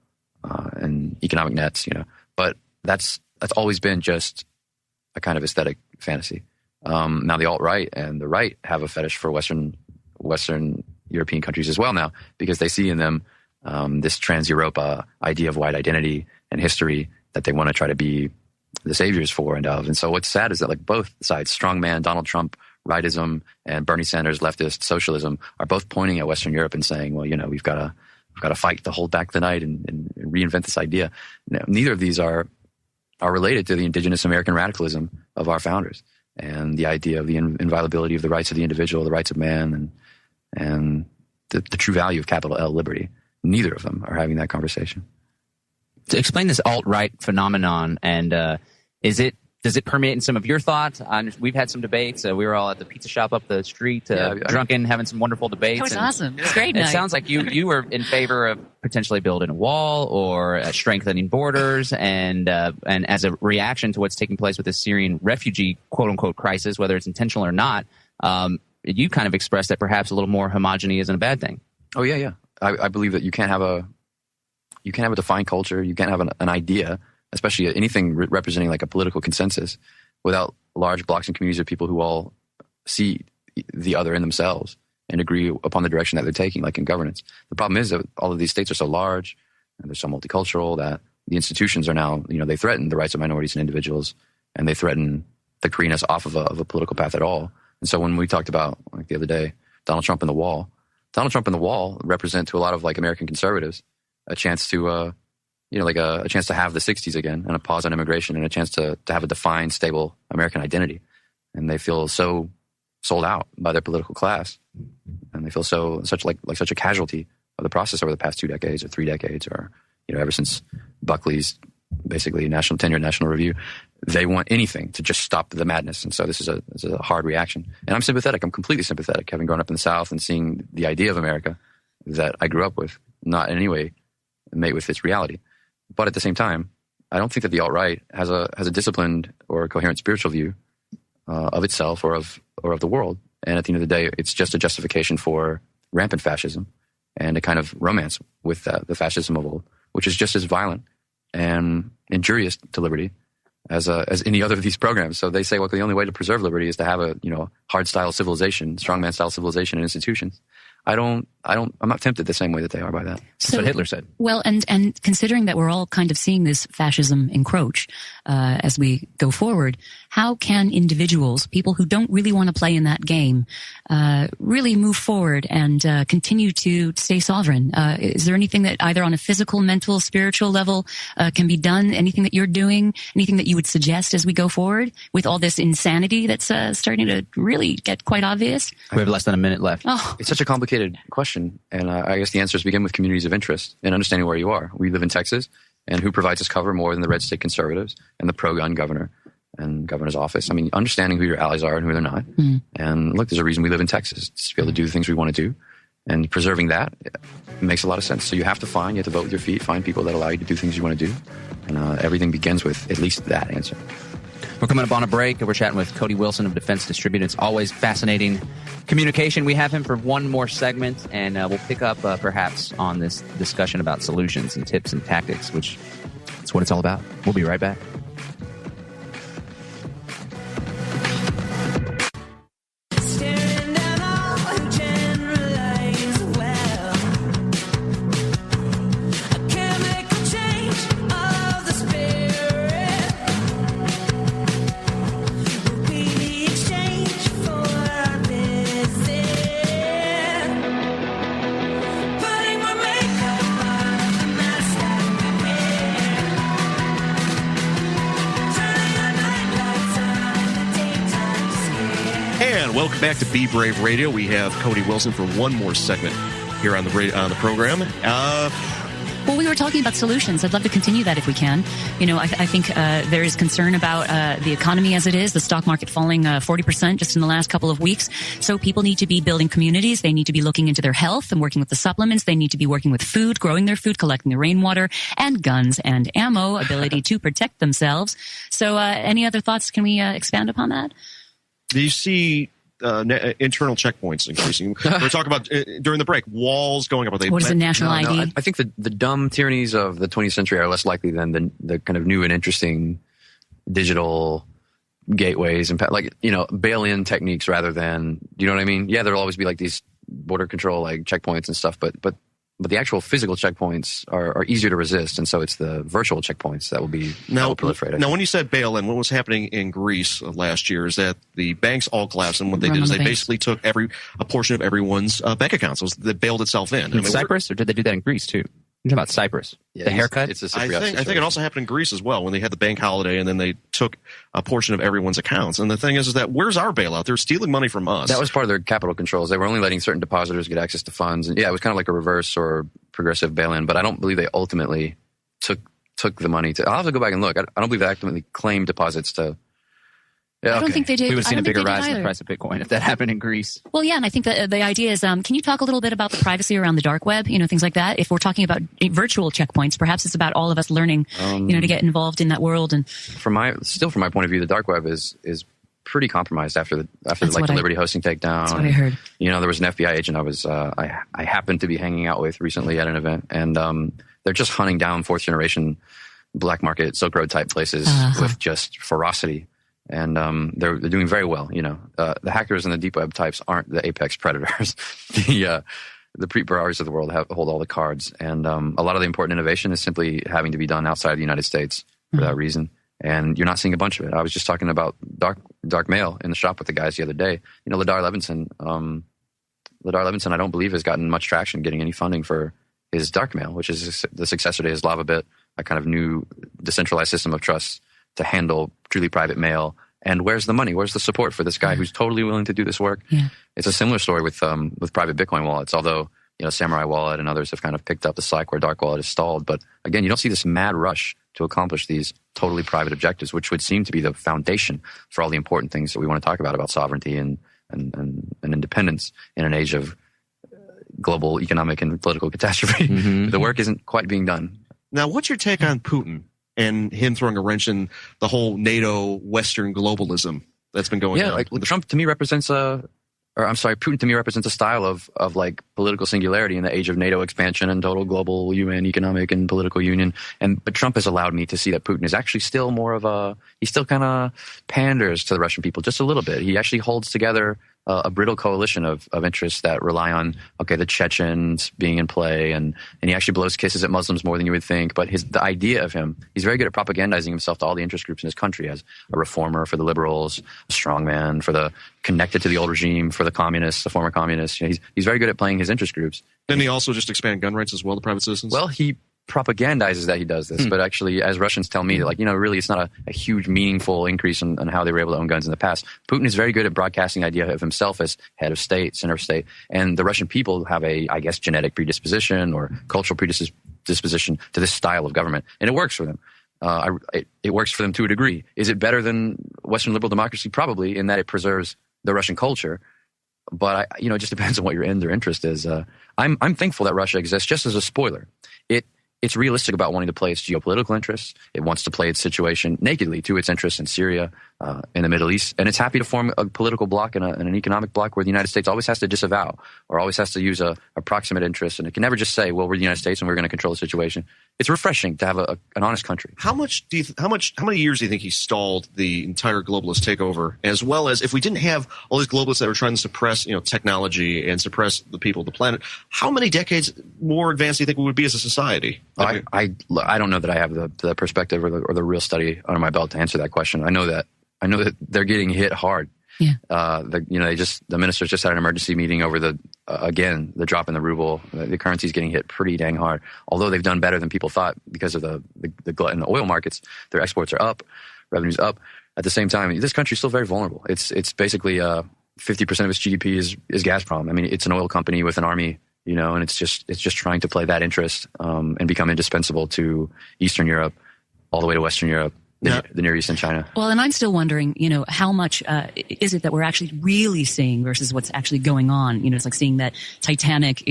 and economic nets, you know. But that's always been just a kind of aesthetic fantasy. Now the alt-right and the right have a fetish for Western European countries as well now, because they see in them this trans-Europa idea of white identity and history that they want to try to be the saviors for and of. And so what's sad is that like both sides, strongman Donald Trump rightism and Bernie Sanders leftist socialism, are both pointing at Western Europe and saying, well, you know, we've got to fight to hold back the night and reinvent this idea. Now, neither of these are related to the indigenous American radicalism of our founders and the idea of the inviolability of the rights of the individual, the rights of man, and the true value of capital L liberty. Neither of them are having that conversation. To explain this alt-right phenomenon, and does it permeate in some of your thoughts? We've had some debates. We were all at the pizza shop up the street, drunken, having some wonderful debates. That was awesome. It's great. It sounds like you were in favor of potentially building a wall or strengthening borders, and as a reaction to what's taking place with the Syrian refugee quote-unquote crisis, whether it's intentional or not, you kind of expressed that perhaps a little more homogeny isn't a bad thing. Oh yeah. I believe that you can't have a defined culture. You can't have an idea, especially anything representing like a political consensus, without large blocks and communities of people who all see the other in themselves and agree upon the direction that they're taking, like in governance. The problem is that all of these states are so large and they're so multicultural that the institutions are now, you know, they threaten the rights of minorities and individuals, and they threaten the careening us off of a political path at all. And so when we talked about, like the other day, Donald Trump and the wall represent to a lot of like American conservatives a chance to, a chance to have the 60s again, and a pause on immigration, and a chance to have a defined, stable American identity. And they feel so sold out by their political class, and they feel such a casualty of the process over the past 2 decades or 3 decades, or ever since Buckley's basically tenured National Review. They want anything to just stop the madness, and so this is a hard reaction. And I'm sympathetic. I'm completely sympathetic, having grown up in the South and seeing the idea of America that I grew up with, not in any way mate with its reality. But at the same time, I don't think that the alt-right has a disciplined or coherent spiritual view of itself or of the world. And at the end of the day, it's just a justification for rampant fascism and a kind of romance with the fascism of old, which is just as violent and injurious to liberty as any other of these programs. So they say, well, the only way to preserve liberty is to have a hard style civilization, strongman style civilization and institutions. I'm not tempted the same way that they are by that. That's what Hitler said. Well, and considering that we're all kind of seeing this fascism encroach as we go forward, how can individuals, people who don't really want to play in that game, really move forward and continue to stay sovereign? Is there anything that either on a physical, mental, spiritual level can be done? Anything that you're doing? Anything that you would suggest as we go forward with all this insanity that's starting to really get quite obvious? We have less than a minute left. Oh. It's such a complicated question, and I guess the answers begin with communities of interest and understanding where you are. We live in Texas, and who provides us cover more than the red state conservatives and the pro-gun governor and governor's office? I mean, understanding who your allies are and who they're not. And look, there's a reason we live in Texas, to be able to do the things we want to do, and preserving that makes a lot of sense. So you have to vote with your feet, find people that allow you to do things you want to do, and everything begins with at least that answer. We're coming up on a break. We're chatting with Cody Wilson of Defense Distributed. It's always fascinating communication. We have him for one more segment, and we'll pick up perhaps on this discussion about solutions and tips and tactics, which is what it's all about. We'll be right back. Welcome back to Be Brave Radio. We have Cody Wilson for one more segment here on the program. Well, we were talking about solutions. I'd love to continue that if we can. I think there is concern about the economy as it is, the stock market falling 40% just in the last couple of weeks. So people need to be building communities. They need to be looking into their health and working with the supplements. They need to be working with food, growing their food, collecting the rainwater, and guns and ammo, ability to protect themselves. So any other thoughts? Can we expand upon that? Do you see internal checkpoints increasing? We were talking about during the break, walls going up. What is the national ID? No, I think the dumb tyrannies of the 20th century are less likely than the kind of new and interesting digital gateways and bail-in techniques rather than, you know what I mean? Yeah, there'll always be like these border control like checkpoints and stuff, but the actual physical checkpoints are easier to resist, and so it's the virtual checkpoints that will proliferate. Now, when you said bail-in, what was happening in Greece last year is that the banks all collapsed, and what they did is they basically took a portion of everyone's bank accounts. So they bailed itself in. Cyprus, or did they do that in Greece too? You're talking about Cyprus. Yeah, the haircut? It's a I think it also happened in Greece as well when they had the bank holiday and then they took a portion of everyone's accounts. And the thing is that where's our bailout? They're stealing money from us. That was part of their capital controls. They were only letting certain depositors get access to funds. And yeah, it was kind of like a reverse or progressive bail-in, but I don't believe they ultimately took the money to. I'll have to go back and look. I don't believe they ultimately claimed deposits to. Yeah, I don't think they did. We would have seen a bigger rise in the price of Bitcoin if that happened in Greece. Well, yeah, and I think that the idea is, can you talk a little bit about the privacy around the dark web, things like that? If we're talking about virtual checkpoints, perhaps it's about all of us learning, to get involved in that world. And from my point of view, the dark web is pretty compromised after the Liberty Hosting takedown. That's what I heard. There was an FBI agent I happened to be hanging out with recently at an event, and they're just hunting down fourth generation black market Silk Road type places with just ferocity. And they're doing very well. The hackers and the deep web types aren't the apex predators. The Preet Bharara's of the world hold all the cards, and a lot of the important innovation is simply having to be done outside of the United States for that reason. And you're not seeing a bunch of it. I was just talking about dark mail in the shop with the guys the other day. Ladar Levinson, I don't believe has gotten much traction getting any funding for his dark mail, which is the successor to his LavaBit, a kind of new decentralized system of trust to handle truly private mail And where's the money? Where's the support for this guy who's totally willing to do this work? Yeah. It's a similar story with private Bitcoin wallets, although, Samurai Wallet and others have kind of picked up the slack where Dark Wallet is stalled. But again, you don't see this mad rush to accomplish these totally private objectives, which would seem to be the foundation for all the important things that we want to talk about sovereignty and independence in an age of global economic and political catastrophe. Mm-hmm. The work isn't quite being done. Now, what's your take on Putin and him throwing a wrench in the whole NATO Western globalism that's been going on? Yeah, like Trump to me represents Putin to me represents a style of like political singularity in the age of NATO expansion and total global UN economic and political union. But Trump has allowed me to see that Putin is actually still he still kind of panders to the Russian people just a little bit. He actually holds together a brittle coalition of interests that rely on, the Chechens being in play, and he actually blows kisses at Muslims more than you would think. But the idea of him, he's very good at propagandizing himself to all the interest groups in his country as a reformer for the liberals, a strongman for the connected to the old regime, for the communists, the former communists. He's very good at playing his interest groups. Didn't he also just expand gun rights as well to private citizens? Well, he propagandizes that he does this, but actually, as Russians tell me, really it's not a huge, meaningful increase in how they were able to own guns in the past. Putin is very good at broadcasting the idea of himself as head of state, center of state, and the Russian people have a, genetic predisposition or cultural predisposition to this style of government, and it works for them. It works for them to a degree. Is it better than Western liberal democracy? Probably, in that it preserves the Russian culture. But it just depends on what your end or interest is. I'm thankful that Russia exists. Just as a spoiler, it's realistic about wanting to play its geopolitical interests. It wants to play its situation nakedly to its interests in Syria, in the Middle East, and it's happy to form a political bloc and an economic bloc where the United States always has to disavow or always has to use a proximate interest, and it can never just say, "Well, we're the United States and we're going to control the situation." It's refreshing to have an honest country. How many years do you think he stalled the entire globalist takeover? As well as if we didn't have all these globalists that were trying to suppress, technology and suppress the people of the planet, how many decades more advanced do you think we would be as a society? I don't know that I have the perspective or the real study under my belt to answer that question. I know that they're getting hit hard. Yeah. The ministers just had an emergency meeting over the drop in the ruble. The currency's getting hit pretty dang hard. Although they've done better than people thought because of the glut in the oil markets, their exports are up, revenue's up. At the same time, this country's still very vulnerable. It's basically 50% of its GDP is Gazprom. I mean, it's an oil company with an army, and it's just trying to play that interest and become indispensable to Eastern Europe, all the way to Western Europe. The Near East and China. Well, and I'm still wondering, how much is it that we're actually really seeing versus what's actually going on? It's like seeing that Titanic,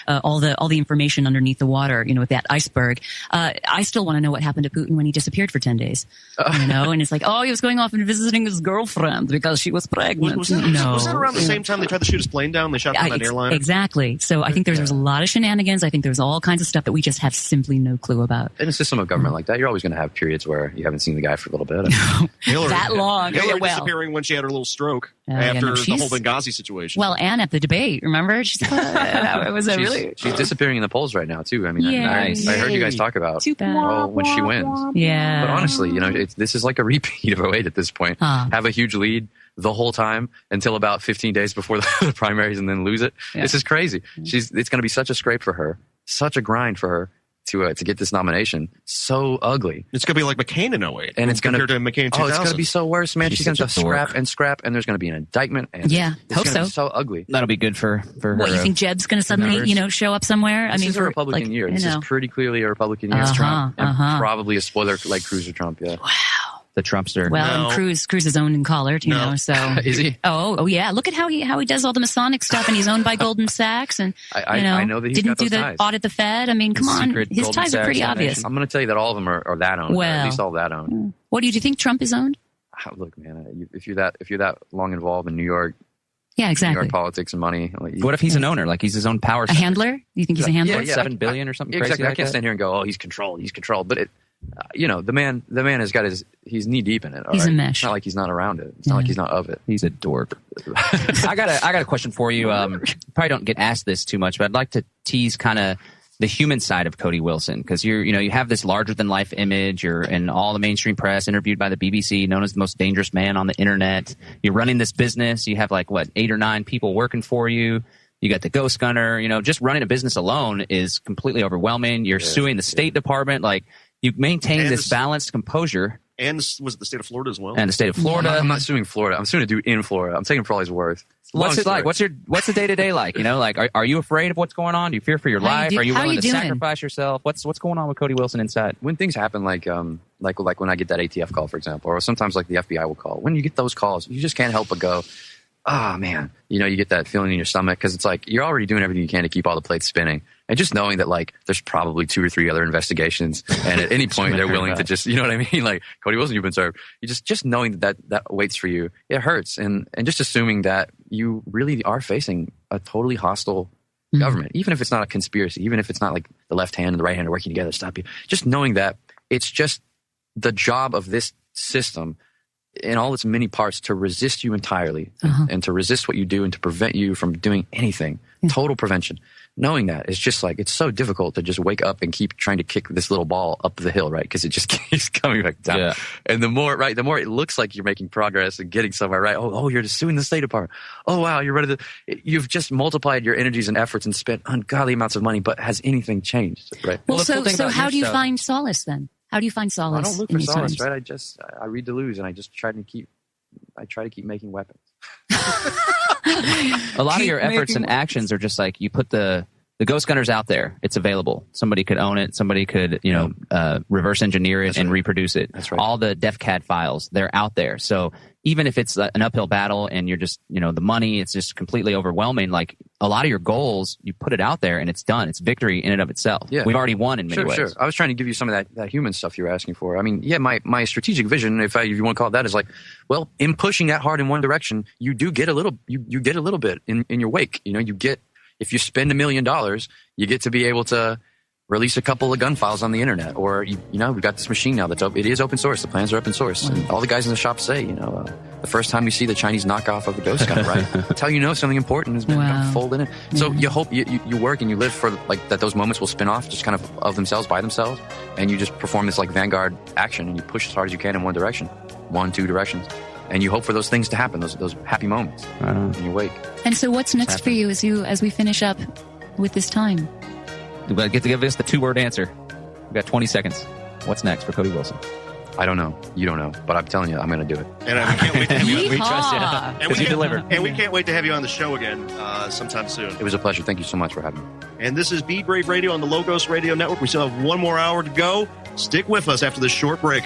all the information underneath the water, with that iceberg. I still want to know what happened to Putin when he disappeared for 10 days, and it's like, he was going off and visiting his girlfriend because she was pregnant. Was that around the same time they tried to shoot his plane down? They shot down that airline? Exactly. So I think there's a lot of shenanigans. I think there's all kinds of stuff that we just have simply no clue about. In a system of government like that, you're always going to have periods where you haven't seen the guy for a little bit. That long. Hillary disappearing when she had her little stroke after the whole Benghazi situation. Well, and at the debate, remember? She's disappearing in the polls right now, too. I mean, I heard you guys talk about when she wins. Yeah. But honestly, this is like a repeat of 08 at this point. Have a huge lead the whole time until about 15 days before the primaries and then lose it. Yeah. This is crazy. It's going to be such a scrape for her, such a grind for her to get this nomination. So ugly. It's going to be like McCain in 08. And it's compared to McCain in 2000. It's going to be so worse, man. She's going to scrap, and there's going to be an indictment. And hope so. Be so ugly. That'll be good for her. What, you think Jeb's going to suddenly, show up somewhere? This is a Republican year. This is pretty clearly a Republican year. Trump. And probably a spoiler like Cruz or Trump, yeah. Wow. The Trumpster. Well, and Cruz is owned and collared, so. Is he? Oh yeah. Look at how he does all the Masonic stuff, and he's owned by Goldman Sachs, and I know that he's didn't got those do the ties. Audit the Fed. I mean, come on, his ties are pretty obvious. I'm going to tell you that all of them are that owned. Well, at least all that owned. What do you think Trump is owned? Look, man, if you're that long involved in New York. Yeah, exactly. New York politics and money. What if he's an owner? Like he's his own power. A handler? You think he's a handler? Yeah, $7 billion or something. Exactly. Crazy I can't stand here and go, he's controlled. But the man has got he's knee deep in it. He's a mesh. It's not like he's not around it. It's not like he's not of it. He's a dork. I got a question for you. Probably don't get asked this too much, but I'd like to tease kind of the human side of Cody Wilson, because you have this larger than life image. You're in all the mainstream press, interviewed by the BBC, known as the most dangerous man on the internet. You're running this business. You have 8 or 9 people working for you. You got the Ghost Gunner. Just running a business alone is completely overwhelming. You're suing the State Department. You maintain this balanced composure. And was it the state of Florida as well? And the state of Florida. I'm not suing Florida. I'm suing a dude in Florida. I'm taking it for all he's worth. What's it like? What's the day-to-day like? You know, like, are you afraid of what's going on? Do you fear for your life? Are you willing to sacrifice yourself? What's going on with Cody Wilson inside? When things happen, like when I get that ATF call, for example, or sometimes like the FBI will call. When you get those calls, you just can't help but go, oh, man. You know, you get that feeling in your stomach because it's like you're already doing everything you can to keep all the plates spinning. And just knowing that, like, there's probably 2 or 3 other investigations, and at any point they're willing to just, you know what I mean? Like, Cody Wilson, you've been served. You just knowing that waits for you, it hurts. And just assuming that you really are facing a totally hostile government, even if it's not a conspiracy, even if it's not like the left hand and the right hand are working together to stop you. Just knowing that it's just the job of this system in all its many parts to resist you entirely and to resist what you do and to prevent you from doing anything. Total prevention. Knowing that, it's just like, it's so difficult to just wake up and keep trying to kick this little ball up the hill, right? Because it just keeps coming back down. Yeah. And the more it looks like you're making progress and getting somewhere, right? Oh, you're just suing the State Department. Oh, wow, you're ready to, you've just multiplied your energies and efforts and spent ungodly amounts of money, but has anything changed, right? Well, so how do you find solace then? How do you find solace? I don't look for solace, right? I read the news and I just try to keep making weapons. A lot of your efforts and actions are just like you put the Ghost Gunners out there. It's available. Somebody could own it. Somebody could, reverse engineer it and reproduce it. That's right. All the DefCAD files, they're out there. So even if it's an uphill battle and you're just, the money, it's just completely overwhelming. Like a lot of your goals, you put it out there and it's done. It's victory in and of itself. Yeah. We've already won in many ways. Sure. I was trying to give you some of that human stuff you were asking for. I mean, my strategic vision, if you want to call it that, is like, well, in pushing that hard in one direction, you do get a little, you get a little bit in your wake. You get, if you spend $1 million, you get to be able to release a couple of gun files on the internet. Or, we've got this machine now it is open source. The plans are open source. And all the guys in the shop say, the first time you see the Chinese knockoff of the Ghost Gunner, right? That's how you know something important has been folded in. So you hope you work and you live for like that those moments will spin off just kind of themselves by themselves. And you just perform this like vanguard action and you push as hard as you can in one direction, 1, 2 directions. And you hope for those things to happen, those happy moments in your wake. And so what's next for you as we finish up with this time? We get to give us the 2-word answer. We've got 20 seconds. What's next for Cody Wilson? I don't know. You don't know. But I'm telling you, I'm going to do it. And we can't wait to have you on. We trust you. Because you delivered. And we can't wait to have you on the show again sometime soon. It was a pleasure. Thank you so much for having me. And this is Be Brave Radio on the Logos Radio Network. We still have 1 more hour to go. Stick with us after this short break.